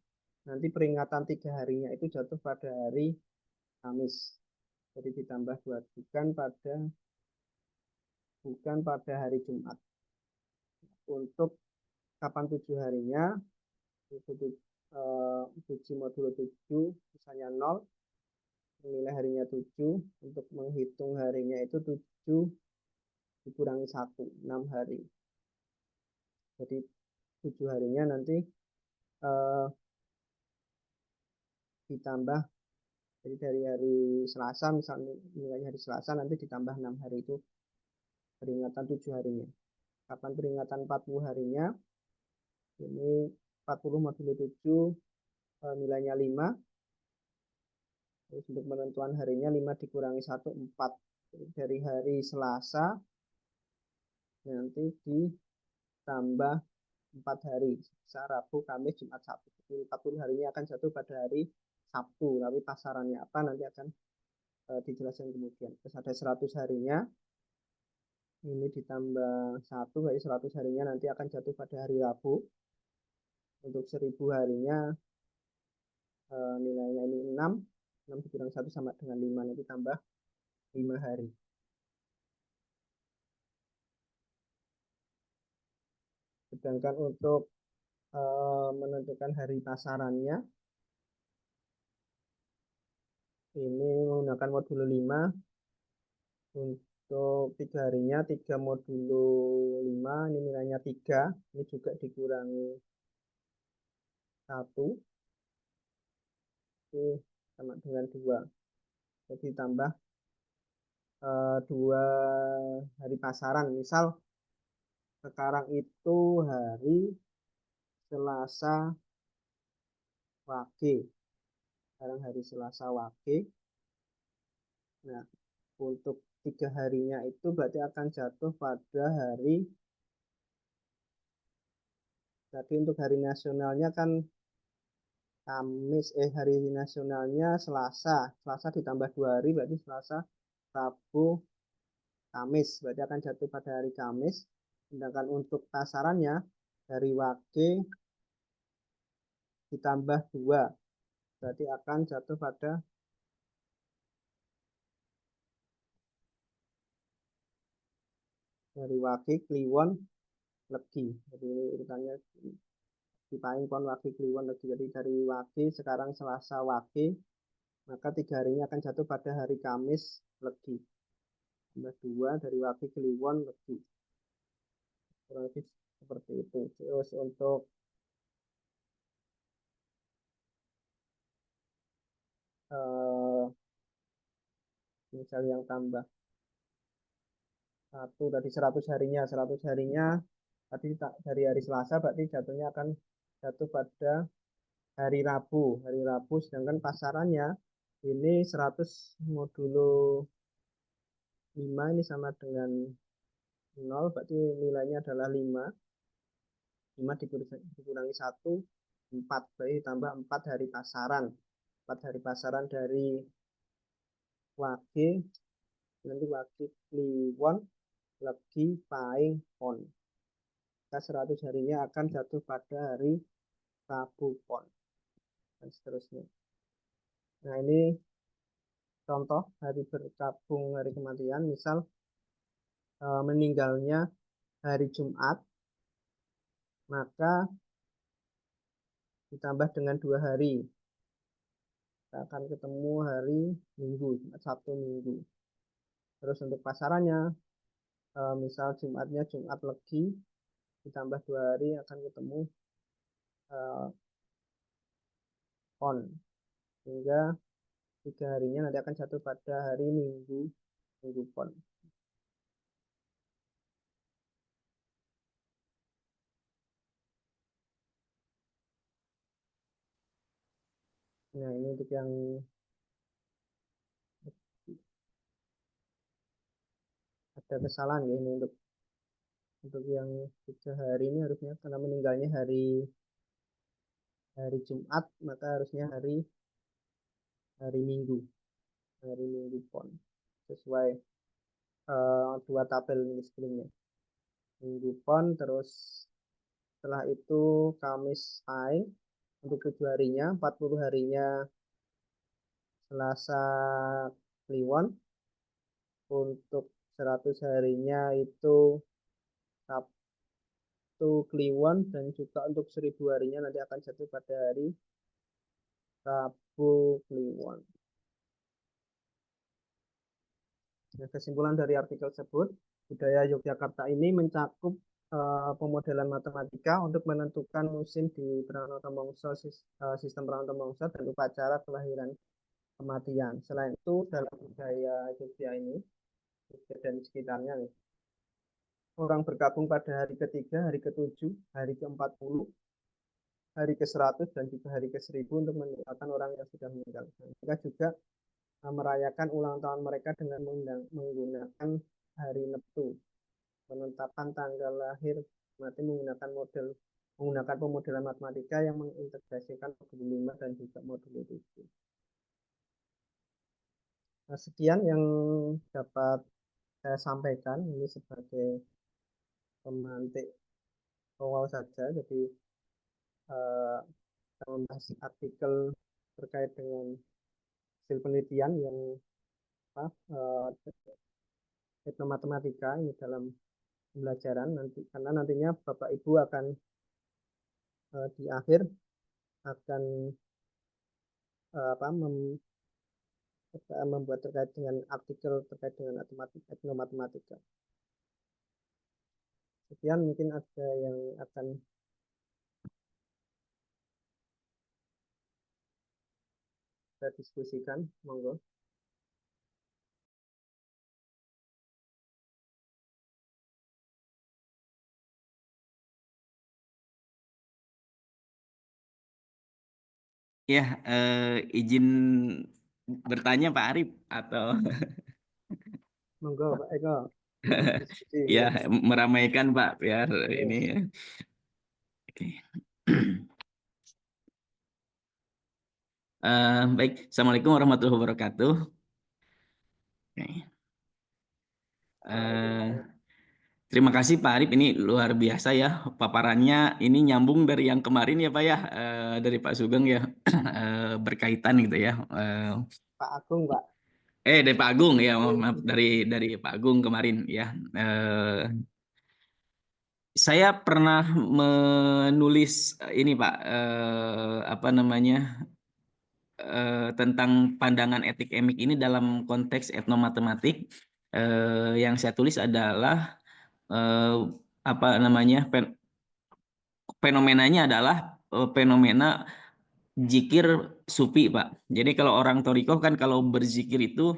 nanti peringatan 3 harinya itu jatuh pada hari Kamis. Jadi ditambah 2, bukan pada hari Jumat. Untuk kapan 7 harinya, itu 7 modulo 7, misalnya 0, nilai harinya 7, untuk menghitung harinya itu 7 dikurangi 1, 6 hari. Jadi 7 harinya nanti eh, ditambah, jadi dari hari Selasa, misalnya nilainya hari Selasa, nanti ditambah 6 hari, itu peringatan 7 harinya. Kapan peringatan 40 harinya, ini 40 modulo 7, nilainya 5. Terus untuk penentuan harinya, 5 dikurangi 1, 4. Jadi dari hari Selasa nanti ditambah 4 hari, Selasa, Rabu, Kamis, Jumat, Sabtu. Jadi 40 harinya akan jatuh pada hari Sabtu, tapi pasarannya apa nanti akan dijelaskan kemudian. Terus ada 100 harinya, ini ditambah 1, berarti 100 harinya nanti akan jatuh pada hari Rabu. Untuk 1000 harinya, nilainya ini 6, 6 dikurang 1 sama dengan 5, nanti tambah 5 hari. Sedangkan untuk menentukan hari pasarannya, ini menggunakan modulo 5. Untuk 3 harinya, 3 modulo 5, ini nilainya 3, ini juga dikurangi 1, itu sama dengan 2. Jadi tambah 2 hari pasaran. Misal sekarang itu hari Selasa Wage. Sekarang hari Selasa Wage. Nah, untuk 3 harinya itu berarti akan jatuh pada hari, tadi untuk hari nasionalnya kan Kamis, hari nasionalnya Selasa. Selasa ditambah 2 hari, berarti Selasa, Rabu, Kamis. Berarti akan jatuh pada hari Kamis. Sedangkan untuk pasarannya, dari Wage ditambah 2. Berarti akan jatuh pada dari Wage, Kliwon, Legi. Jadi urutannya di Paing, Pon, Wage, Kliwon, Legi. Jadi dari Wage sekarang Selasa Wage, maka 3 harinya akan jatuh pada hari Kamis, Legi. Tambah 2 dari Wage, Kliwon, Legi. Kurang lebih seperti itu. Terus untuk eh, misal yang tambah 1 tadi 100 harinya, 100 harinya tadi dari hari Selasa berarti jatuhnya akan jatuh pada hari Rabu. Hari Rabu sedangkan pasarannya ini 100 modulo 5 ini sama dengan 0 berarti nilainya adalah 5. 5 dikurangi 1, 4. Berarti tambah 4 hari pasaran. 4 hari pasaran dari Wage, nanti Wage Kliwon, Legi, Paing, Pon. Maka 100 harinya akan jatuh pada hari Rabu Pon. Dan seterusnya. Nah ini contoh hari berkabung hari kematian. Misal meninggalnya hari Jumat, maka ditambah dengan 2 hari. Kita akan ketemu hari Minggu, Sabtu Minggu. Terus untuk pasarannya, misal Jumatnya Jumat Legi, ditambah 2 hari akan ketemu Pon. Hingga 3 harinya nanti akan jatuh pada hari Minggu, Minggu Pon. Nah ini untuk yang ada kesalahan ya ini untuk yang 3 hari ini harusnya karena meninggalnya hari Jumat maka harusnya hari Minggu Pon sesuai 2 tabel ini sebelumnya. Minggu Pon terus setelah itu Kamis Paing untuk 7 harinya, 40 harinya Selasa Kliwon, untuk 100 harinya itu Sabtu Kliwon, dan juga untuk 1000 harinya nanti akan jatuh pada hari Rabu Kliwon. Nah, kesimpulan dari artikel tersebut, budaya Yogyakarta ini mencakup pemodelan matematika untuk menentukan musim di Pranata Mongso, sistem Pranata Mongso dan upacara kelahiran kematian. Selain itu, dalam budaya Jogja ini, Jogja dan sekitarnya nih, orang bergabung pada hari ketiga, hari ketujuh, hari ke-40, hari ke-100, dan juga hari ke-1000 untuk mendoakan orang yang sudah meninggal. Mereka juga merayakan ulang tahun mereka dengan menggunakan hari Neptu. Penetapan tanggal lahir mati menggunakan pemodelan matematika yang mengintegrasikan modul 5 dan juga modul 7. Nah, sekian yang dapat saya sampaikan ini sebagai pemantik awal saja. Jadi kita membahas artikel terkait dengan hasil penelitian yang etnomatematika ini dalam pembelajaran nanti, karena nantinya Bapak Ibu akan di akhir akan membuat terkait dengan artikel terkait dengan etnomatematika. Sekian, mungkin ada yang akan kita diskusikan, monggo. Ya, izin bertanya Pak Arif atau Monggo Pak Eko. Diskusi. ya meramaikan Pak biar Yes. ini ya. Oke. Baik, Assalamualaikum warahmatullahi wabarakatuh. Oke. Terima kasih Pak Arif, ini luar biasa ya paparannya, ini nyambung dari yang kemarin ya Pak ya, dari Pak Sugeng ya, berkaitan gitu ya. Pak Agung Pak. Dari Pak Agung ya, maaf dari Pak Agung kemarin ya. Saya pernah menulis ini Pak, apa namanya, tentang pandangan etik emik ini dalam konteks etnomatematik. Yang saya tulis adalah apa namanya, fenomenanya adalah fenomena zikir sufi Pak. Jadi kalau orang Torikoh kan kalau berzikir itu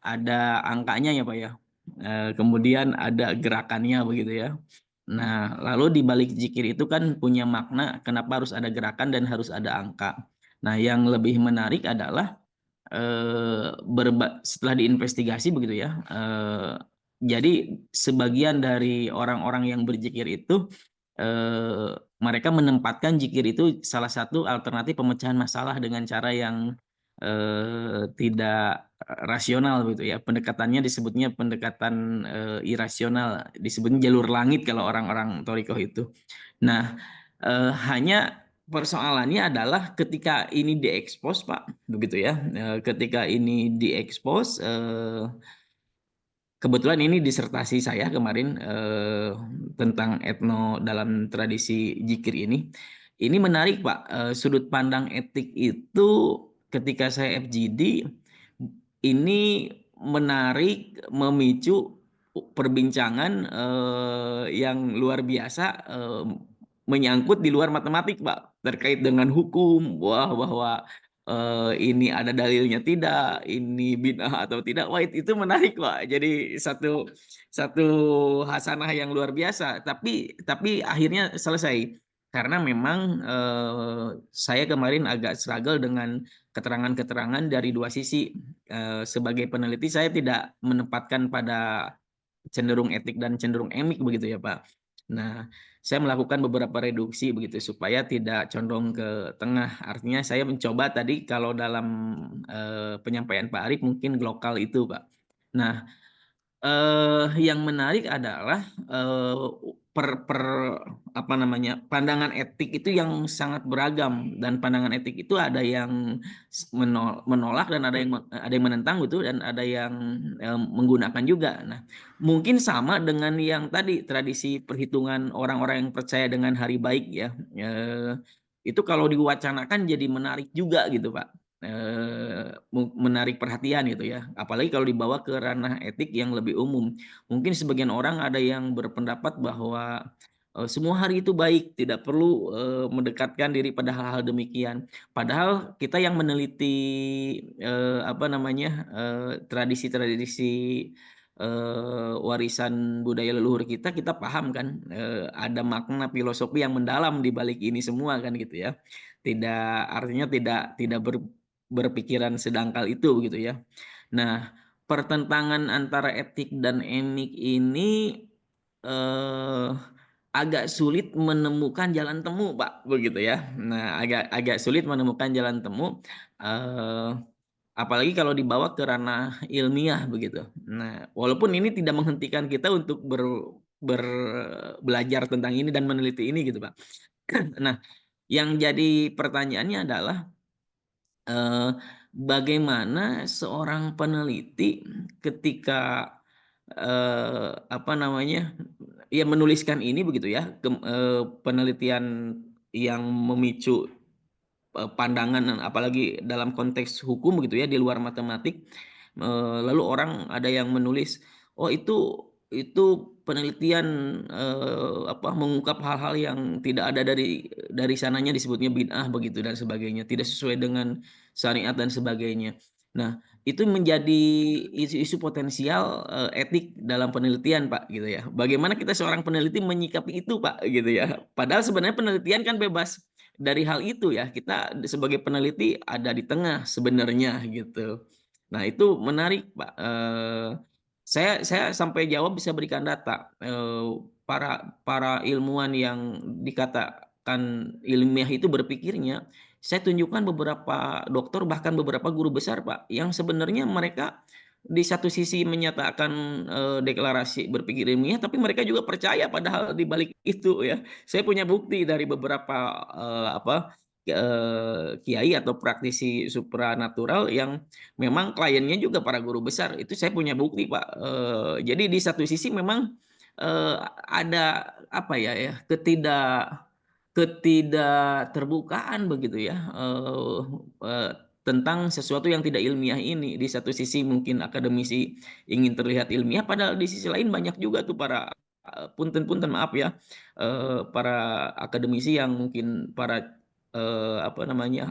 ada angkanya ya Pak ya. Kemudian ada gerakannya begitu ya. Nah, lalu di balik zikir itu kan punya makna kenapa harus ada gerakan dan harus ada angka. Nah, yang lebih menarik adalah setelah diinvestigasi begitu ya. Jadi sebagian dari orang-orang yang berzikir itu mereka menempatkan zikir itu salah satu alternatif pemecahan masalah dengan cara yang tidak rasional gitu ya. Pendekatannya disebutnya pendekatan irasional, disebutnya jalur langit kalau orang-orang Thorikoh itu. Nah, hanya persoalannya adalah ketika ini diekspos Pak, begitu ya. Ketika ini diekspos, kebetulan ini disertasi saya kemarin tentang etno dalam tradisi zikir ini. Ini menarik Pak, sudut pandang etik itu ketika saya FGD ini menarik, memicu perbincangan yang luar biasa menyangkut di luar matematik Pak, terkait dengan hukum, bahwa ini ada dalilnya tidak, ini bid'ah atau tidak. Wah, itu menarik Pak. Jadi satu hasanah yang luar biasa. Tapi akhirnya selesai karena memang saya kemarin agak struggle dengan keterangan-keterangan dari dua sisi. Sebagai peneliti saya tidak menempatkan pada cenderung etik dan cenderung emik begitu ya Pak. Nah, saya melakukan beberapa reduksi begitu supaya tidak condong ke tengah. Artinya saya mencoba tadi kalau dalam penyampaian Pak Arif mungkin lokal itu Pak. Nah, yang menarik adalah pandangan etik itu yang sangat beragam, dan pandangan etik itu ada yang menolak dan ada yang menentang gitu, dan ada yang menggunakan juga. Nah, mungkin sama dengan yang tadi tradisi perhitungan orang-orang yang percaya dengan hari baik ya. Itu kalau diwacanakan jadi menarik juga gitu Pak. Menarik perhatian gitu ya, apalagi kalau dibawa ke ranah etik yang lebih umum. Mungkin sebagian orang ada yang berpendapat bahwa semua hari itu baik, tidak perlu mendekatkan diri pada hal-hal demikian. Padahal kita yang meneliti tradisi-tradisi warisan budaya leluhur kita paham kan ada makna filosofi yang mendalam di balik ini semua kan gitu ya. Artinya tidak berpikiran sedangkal itu gitu ya. Nah, pertentangan antara etik dan emik ini agak sulit menemukan jalan temu Pak, begitu ya. Nah, agak sulit menemukan jalan temu, apalagi kalau dibawa ke ranah ilmiah begitu. Nah, walaupun ini tidak menghentikan kita untuk belajar tentang ini dan meneliti ini gitu Pak. Nah, yang jadi pertanyaannya adalah bagaimana seorang peneliti ketika menuliskan ini begitu ya, penelitian yang memicu pandangan apalagi dalam konteks hukum begitu ya di luar matematik, lalu orang ada yang menulis, oh itu penelitian mengungkap hal-hal yang tidak ada dari sananya, disebutnya bid'ah begitu dan sebagainya, tidak sesuai dengan syariat dan sebagainya. Nah, itu menjadi isu-isu potensial etik dalam penelitian Pak gitu ya. Bagaimana kita seorang peneliti menyikapi itu Pak gitu ya. Padahal sebenarnya penelitian kan bebas dari hal itu ya. Kita sebagai peneliti ada di tengah sebenarnya gitu. Nah, itu menarik Pak. Saya sampai jawab bisa berikan data. Para ilmuwan yang dikatakan ilmiah itu berpikirnya, saya tunjukkan beberapa dokter bahkan beberapa guru besar Pak yang sebenarnya mereka di satu sisi menyatakan deklarasi berpikir ilmiah, tapi mereka juga percaya padahal di balik itu ya. Saya punya bukti dari beberapa kiai atau praktisi supranatural yang memang kliennya juga para guru besar. Itu saya punya bukti Pak. Jadi di satu sisi memang ada ketidakterbukaan begitu ya tentang sesuatu yang tidak ilmiah ini. Di satu sisi mungkin akademisi ingin terlihat ilmiah, padahal di sisi lain banyak juga tuh para punten maaf ya, para akademisi yang mungkin para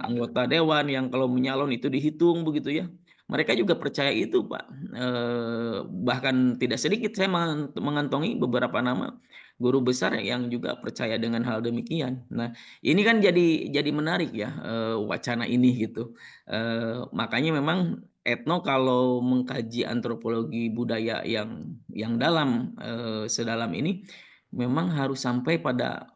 anggota dewan yang kalau menyalon itu dihitung begitu ya. mereka juga percaya itu, Pak. Bahkan tidak sedikit saya mengantongi beberapa nama guru besar yang juga percaya dengan hal demikian. Nah, ini kan jadi menarik ya, wacana ini gitu. Makanya memang Etno kalau mengkaji antropologi budaya yang dalam, sedalam ini, memang harus sampai pada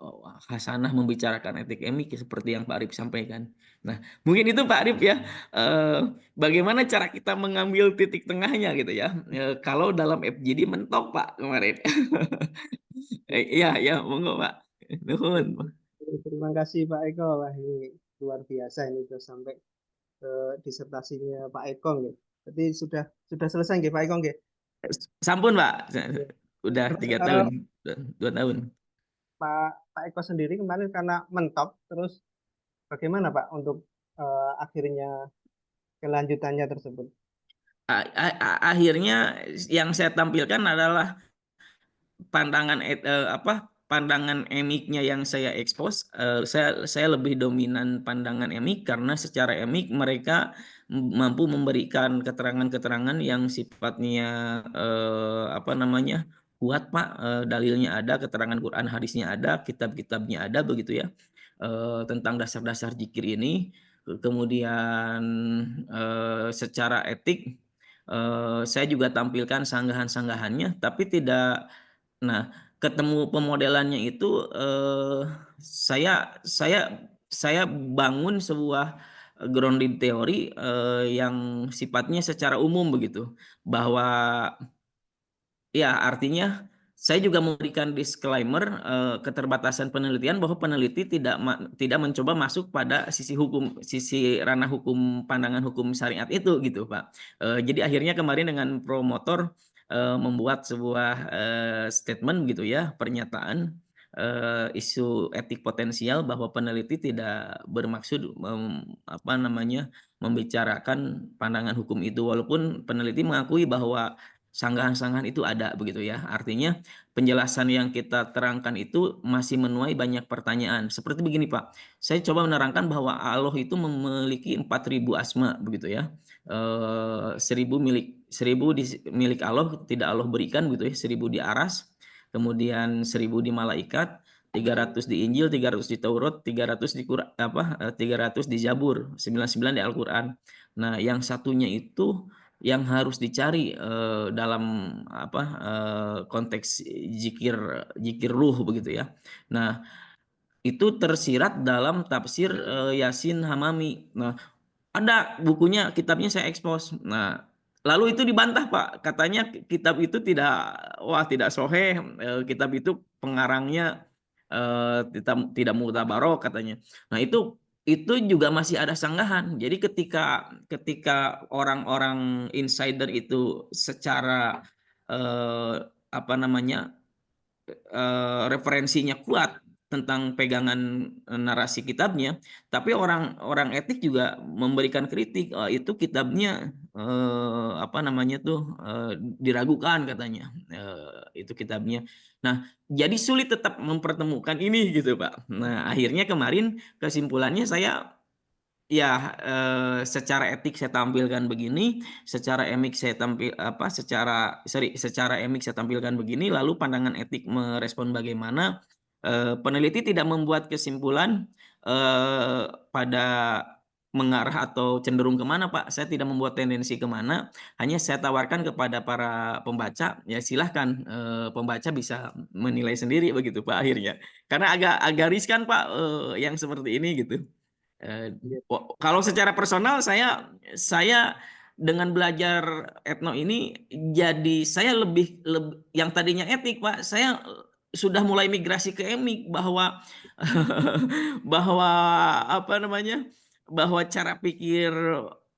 khasanah membicarakan etik emik seperti yang Pak Arif sampaikan. Nah, mungkin itu Pak Arif ya, bagaimana cara kita mengambil titik tengahnya gitu ya, kalau dalam FGD mentok Pak kemarin. Iya iya, monggo Pak. Nuhun. Terima kasih Pak Eko. Wah, ini luar biasa ini sudah sampai ke disertasinya Pak Eko nggih. Berarti sudah selesai nggih Pak Eko nggih. Sampun Pak, udah Terus 3 tahun, 2 tahun. Pak Eko sendiri kemarin karena mentok, terus bagaimana Pak untuk akhirnya kelanjutannya tersebut? Akhirnya yang saya tampilkan adalah pandangan pandangan emiknya yang saya expose. Saya lebih dominan pandangan emik karena secara emik mereka mampu memberikan keterangan-keterangan yang sifatnya kuat Pak. Dalilnya ada, keterangan Quran hadisnya ada, kitab-kitabnya ada begitu ya, tentang dasar-dasar zikir ini. Kemudian secara etik saya juga tampilkan sanggahan-sanggahannya, tapi tidak. Nah, ketemu pemodelannya itu, saya bangun sebuah grounded teori, yang sifatnya secara umum begitu, bahwa ya artinya saya juga memberikan disclaimer, keterbatasan penelitian bahwa peneliti tidak mencoba masuk pada sisi ranah hukum, pandangan hukum syariat itu gitu Pak. Jadi akhirnya kemarin dengan promotor membuat sebuah statement gitu ya, pernyataan isu etik potensial bahwa peneliti tidak bermaksud membicarakan pandangan hukum itu, walaupun peneliti mengakui bahwa sanggahan-sanggahan itu ada begitu ya. Artinya penjelasan yang kita terangkan itu masih menuai banyak pertanyaan. Seperti begini Pak, saya coba menerangkan bahwa Allah itu memiliki 4.000 asma begitu ya. 1.000 milik Allah tidak Allah berikan begitu ya, 1.000 di aras, kemudian 1.000 di malaikat, 300 di Injil, 300 di Taurat, 300 di 300 di Zabur, 99 di Al-Qur'an. Nah, yang satunya itu yang harus dicari dalam konteks zikir ruh begitu ya. Nah, itu tersirat dalam tafsir Yasin Hamami. Nah, ada bukunya, kitabnya saya expose. Nah, lalu itu dibantah Pak, katanya kitab itu tidak sahih, kitab itu pengarangnya tidak mutabarok katanya. Nah, itu juga masih ada sanggahan. Jadi ketika orang-orang insider itu secara referensinya kuat tentang pegangan narasi kitabnya, tapi orang etik juga memberikan kritik, itu kitabnya diragukan katanya, itu kitabnya. Nah, jadi sulit tetap mempertemukan ini gitu Pak. Nah, akhirnya kemarin kesimpulannya saya ya, secara etik saya tampilkan begini, secara emik saya tampilkan begini, lalu pandangan etik merespon bagaimana. Peneliti tidak membuat kesimpulan pada mengarah atau cenderung kemana Pak. Saya tidak membuat tendensi kemana, hanya saya tawarkan kepada para pembaca, ya silahkan pembaca bisa menilai sendiri begitu Pak akhirnya. Karena agak riskan Pak, yang seperti ini gitu. Kalau secara personal saya dengan belajar etno ini jadi saya lebih yang tadinya etik Pak, saya sudah mulai migrasi ke emik bahwa bahwa bahwa cara pikir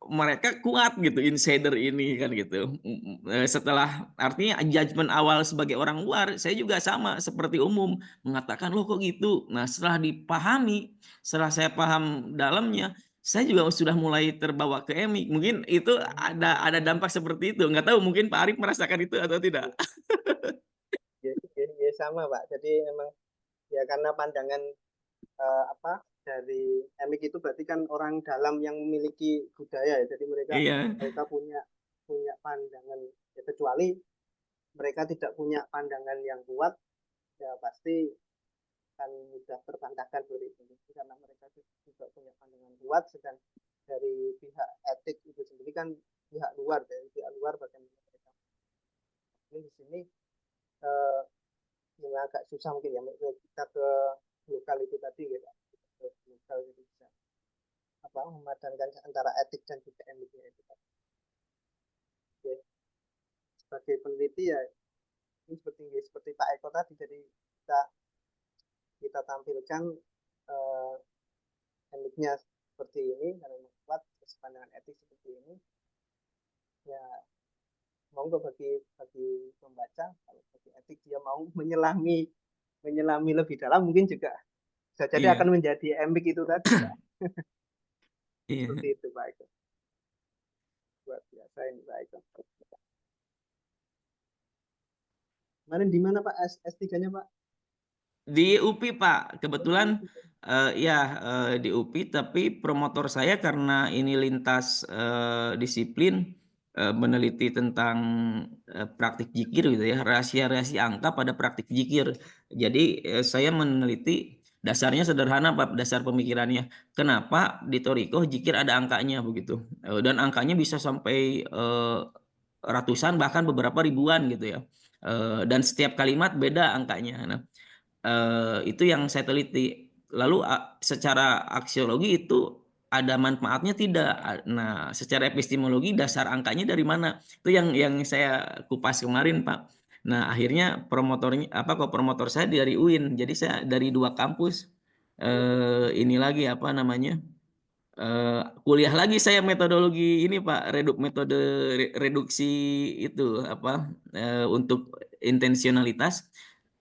mereka kuat gitu, insider ini kan gitu. Setelah artinya judgement awal sebagai orang luar, saya juga sama seperti umum mengatakan loh kok gitu. Nah, setelah saya paham dalamnya, saya juga sudah mulai terbawa ke emik. Mungkin itu ada dampak seperti itu. Nggak tahu mungkin Pak Arif merasakan itu atau tidak. Ya, sama Pak. Jadi memang ya karena pandangan dari emik itu berarti kan orang dalam yang memiliki budaya ya. Jadi mereka Iya, punya punya pandangan ya, kecuali mereka tidak punya pandangan yang kuat ya pasti akan mudah terbantahkan seperti itu. Karena mereka juga punya pandangan kuat, sedang dari pihak etik itu sendiri kan pihak luar, dari pihak luar bagaimana mereka. Ini di sini yang agak susah mungkin ya, kita ke lokal itu tadi ya, ke lokal itu bisa memadankan antara etik dan juga etiknya itu. Oke. Sebagai peneliti ya ini seperti Pak Eko tadi, jadi kita tampilkan etiknya seperti ini karena kuat, terus pandangan etik seperti ini ya, monggo bagi pembaca, kalau bagi etik dia mau menyelami lebih dalam mungkin juga bisa jadi iya, akan menjadi embik itu tadi Pak. iya. Seperti itu Pak Eko. Luar biasa ini Pak Eko. Kemarin di mana Pak S3-nya Pak? Di UPI Pak, kebetulan ya di UPI, tapi promotor saya karena ini lintas disiplin meneliti tentang praktik jikir gitu ya, rahasia-rahasia angka pada praktik jikir. Jadi saya meneliti dasarnya sederhana Pak, dasar pemikirannya. Kenapa di Toriko jikir ada angkanya begitu, dan angkanya bisa sampai ratusan bahkan beberapa ribuan gitu ya. Dan setiap kalimat beda angkanya. Nah, itu yang saya teliti. Lalu secara aksiologi itu ada manfaatnya tidak? Nah, secara epistemologi dasar angkanya dari mana? Itu yang saya kupas kemarin, Pak. Nah, akhirnya promotor saya dari UIN. Jadi saya dari 2 kampus. Ini lagi kuliah lagi saya metodologi ini Pak, metode reduksi itu untuk intensionalitas,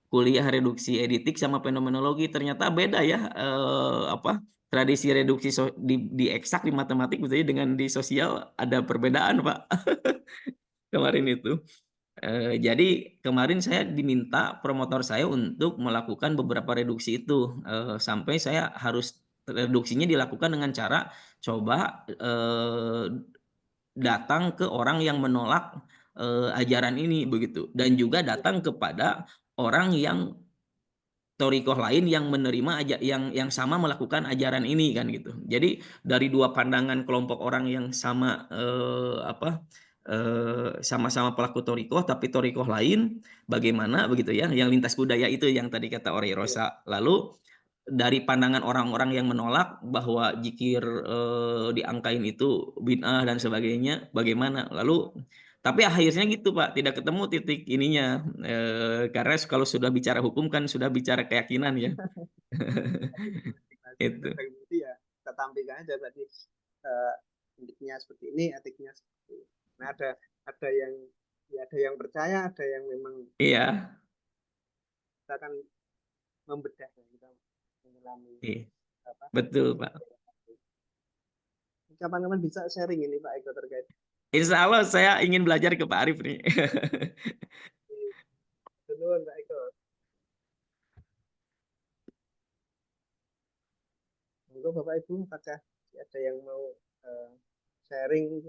kuliah reduksi editik sama fenomenologi. Ternyata beda ya tradisi reduksi di eksak di matematik gitu ya, dengan di sosial ada perbedaan Pak. Kemarin itu. Jadi kemarin saya diminta promotor saya untuk melakukan beberapa reduksi itu, sampai saya harus reduksinya dilakukan dengan cara coba datang ke orang yang menolak ajaran ini begitu, dan juga datang kepada orang yang thorikoh lain yang menerima yang sama melakukan ajaran ini kan gitu. Jadi dari 2 pandangan kelompok orang yang sama sama-sama pelaku thorikoh tapi thorikoh lain bagaimana begitu ya, yang lintas budaya itu yang tadi kata Ori Rosa. Lalu dari pandangan orang-orang yang menolak bahwa jikir diangkain itu bid'ah dan sebagainya bagaimana. Lalu tapi akhirnya gitu Pak, tidak ketemu titik ininya, karena kalau sudah bicara hukum kan sudah bicara keyakinan ya. Itu. Berarti ya kita tampilkan aja berarti etiknya seperti ini, etiknya seperti ini. Nah ada yang ya ada yang percaya, ada yang memang Iya. kita akan membedah, kita menyelami Iya. Betul Pak. kapan-kapan bisa sharing ini Pak Eko terkait. Insya Allah saya ingin belajar ke Pak Arif nih. Dulu Pak Eko. Monggo Bapak Ibu, apakah ada yang mau sharing?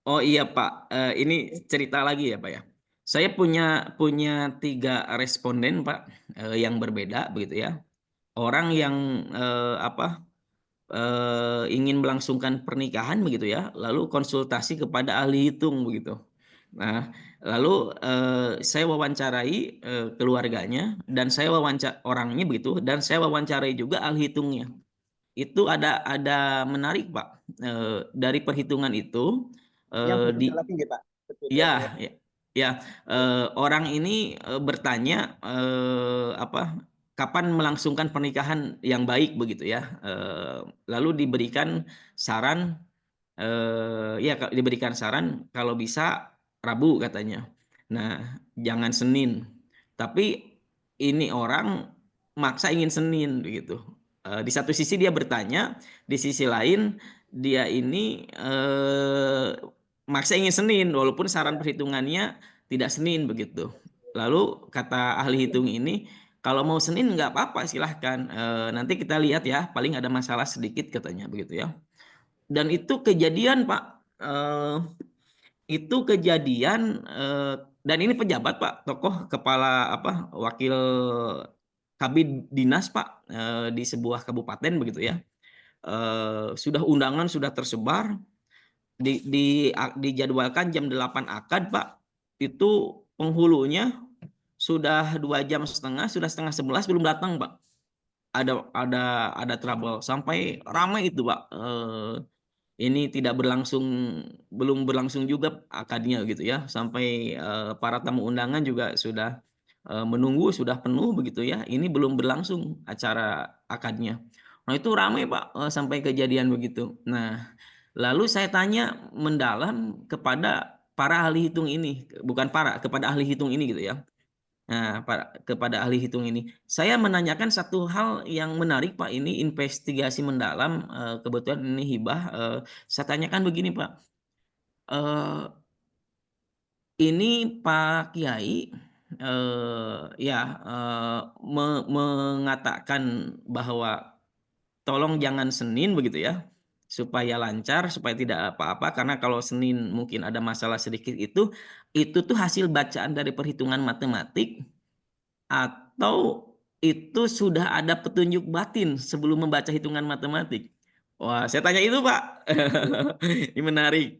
Oh iya Pak, ini cerita lagi ya Pak ya. Saya punya 3 responden Pak, yang berbeda begitu ya. Orang yang ingin melangsungkan pernikahan begitu ya, lalu konsultasi kepada ahli hitung begitu. Nah, lalu saya wawancarai keluarganya, dan saya orangnya begitu, dan saya wawancarai juga ahli hitungnya. Itu ada menarik Pak, dari perhitungan itu Yang berbeda di lagi nggih Pak? Berbeda dengan ya, ya, orang ini bertanya kapan melangsungkan pernikahan yang baik begitu ya. Lalu diberikan saran, diberikan saran kalau bisa Rabu katanya. Nah, jangan Senin. Tapi ini orang maksa ingin Senin begitu. Di satu sisi dia bertanya, di sisi lain dia ini maksa ingin Senin walaupun saran perhitungannya tidak Senin begitu. Lalu kata ahli hitung ini, kalau mau Senin nggak apa-apa silahkan. Nanti kita lihat ya, paling ada masalah sedikit katanya begitu ya. Dan itu kejadian Pak. Itu kejadian dan ini pejabat Pak, tokoh kepala apa wakil kabid dinas Pak di sebuah kabupaten begitu ya. Sudah undangan sudah tersebar dijadwalkan jam 8 akad Pak. Itu penghulunya sudah 2 jam setengah, sudah setengah 11 belum datang Pak. Ada trouble sampai ramai itu Pak. Ini tidak berlangsung, belum berlangsung juga akadnya gitu ya, sampai para tamu undangan juga sudah menunggu, sudah penuh begitu ya, ini belum berlangsung acara akadnya. Nah itu ramai Pak sampai kejadian begitu. Nah lalu saya tanya mendalam kepada para ahli hitung ini, bukan kepada ahli hitung ini gitu ya. Nah, kepada ahli hitung ini, saya menanyakan satu hal yang menarik Pak, ini investigasi mendalam, kebetulan ini hibah, saya tanyakan begini Pak, ini Pak Kiai, ya, mengatakan bahwa tolong jangan Senin begitu ya, supaya lancar, supaya tidak apa-apa, karena kalau Senin mungkin ada masalah sedikit itu tuh hasil bacaan dari perhitungan matematik atau itu sudah ada petunjuk batin sebelum membaca hitungan matematik? Wah, saya tanya itu, Pak. Ini menarik.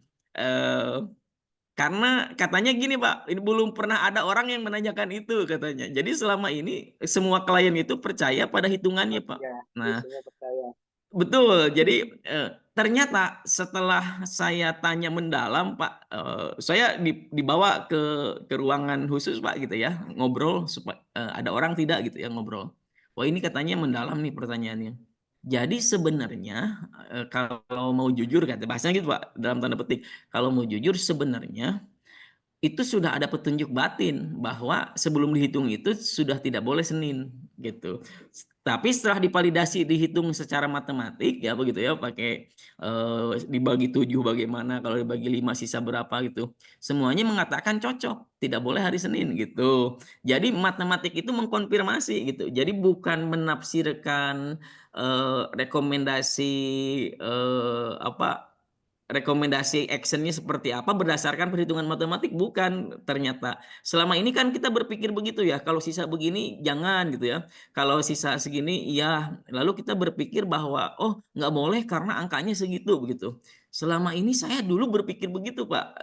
Karena katanya gini, Pak, ini belum pernah ada orang yang menanyakan itu katanya. Jadi selama ini semua klien itu percaya pada hitungannya, Pak. Nah, betul. Jadi ternyata setelah saya tanya mendalam, Pak, saya dibawa ke ruangan khusus, Pak, gitu ya, ngobrol supaya ada orang tidak gitu ya ngobrol. Wah ini katanya mendalam nih pertanyaannya. Jadi sebenarnya kalau mau jujur kata bahasanya gitu, Pak, dalam tanda petik. Kalau mau jujur sebenarnya itu sudah ada petunjuk batin bahwa sebelum dihitung itu sudah tidak boleh Senin gitu. Tapi setelah divalidasi dihitung secara matematik ya begitu ya pakai dibagi 7 bagaimana, kalau dibagi 5 sisa berapa gitu. Semuanya mengatakan cocok, tidak boleh hari Senin gitu. Jadi matematik itu mengkonfirmasi gitu. Jadi bukan menafsirkan rekomendasi rekomendasi actionnya seperti apa berdasarkan perhitungan matematik, bukan ternyata. Selama ini kan kita berpikir begitu ya, kalau sisa begini jangan gitu ya, kalau sisa segini iya, lalu kita berpikir bahwa oh nggak boleh karena angkanya segitu begitu. Selama ini saya dulu berpikir begitu Pak,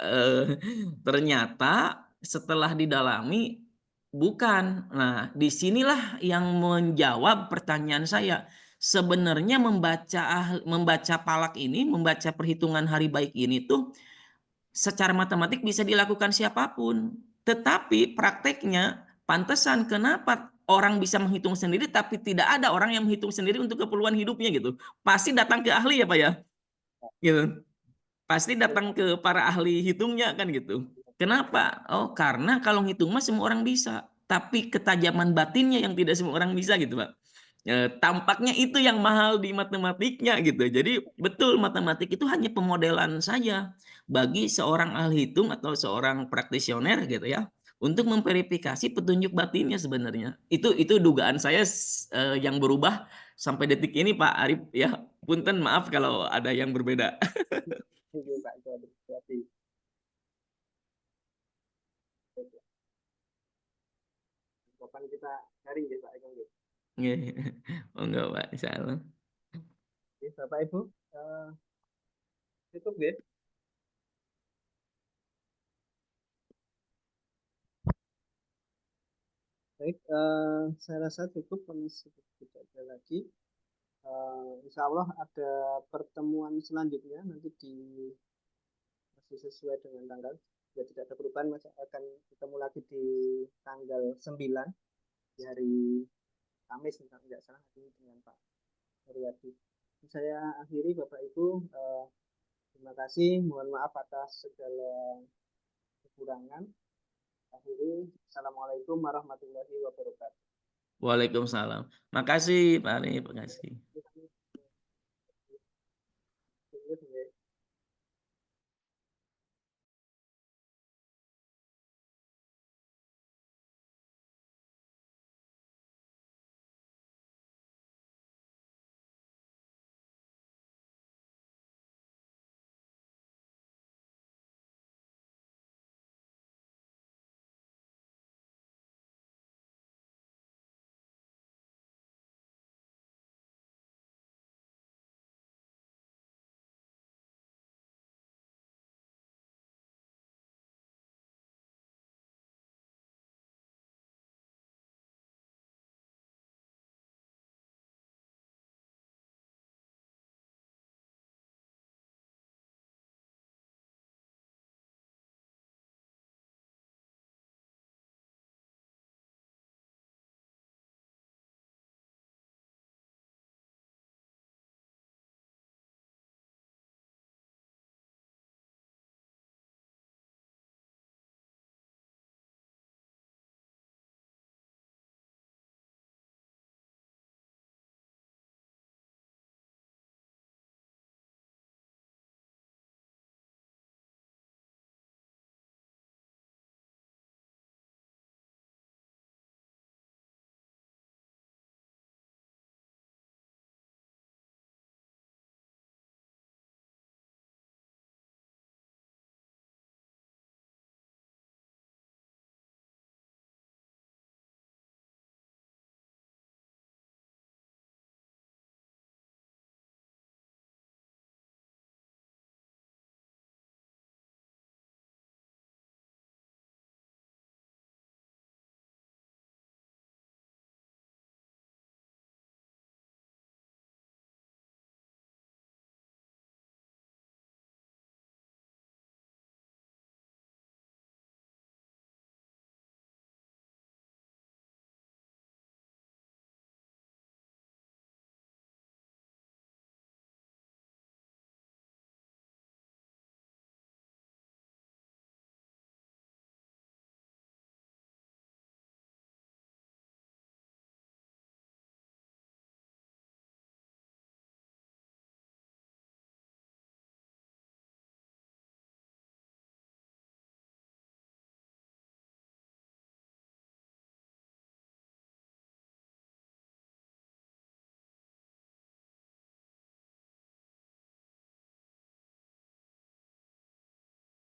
ternyata setelah didalami bukan. Nah disinilah yang menjawab pertanyaan saya. Sebenarnya membaca palak ini, membaca perhitungan hari baik ini tuh secara matematik bisa dilakukan siapapun. Tetapi prakteknya pantesan kenapa orang bisa menghitung sendiri tapi tidak ada orang yang menghitung sendiri untuk keperluan hidupnya gitu. Pasti datang ke ahli ya Pak ya. Gitu. Pasti datang ke para ahli hitungnya kan gitu. Kenapa? Oh, karena kalau ngitung mah semua orang bisa, tapi ketajaman batinnya yang tidak semua orang bisa gitu, Pak. Tampaknya itu yang mahal di matematiknya gitu. Jadi betul matematik itu hanya pemodelan saja bagi seorang ahli hitung atau seorang praktisioner gitu ya untuk memverifikasi petunjuk batinnya sebenarnya. Itu dugaan saya yang berubah sampai detik ini Pak Arif ya. Punten maaf kalau ada yang berbeda. Kapan kita sharing ya Pak Eko? Oh enggak Pak, insyaallah. Oke, Bapak Ibu, cukup ya. Baik, saya rasa cukup, tidak ada lagi. Insya Allah ada pertemuan selanjutnya nanti masih sesuai dengan tanggal. Ya tidak ada perubahan, masih akan ketemu lagi di tanggal 9 di hari Kamis tidak salah ini dengan Pak Heriadi. Saya akhiri Bapak Ibu, terima kasih, mohon maaf atas segala kekurangan. Akhiri, Assalamualaikum warahmatullahi wabarakatuh. Waalaikumsalam. Makasih Pak Arif, makasih.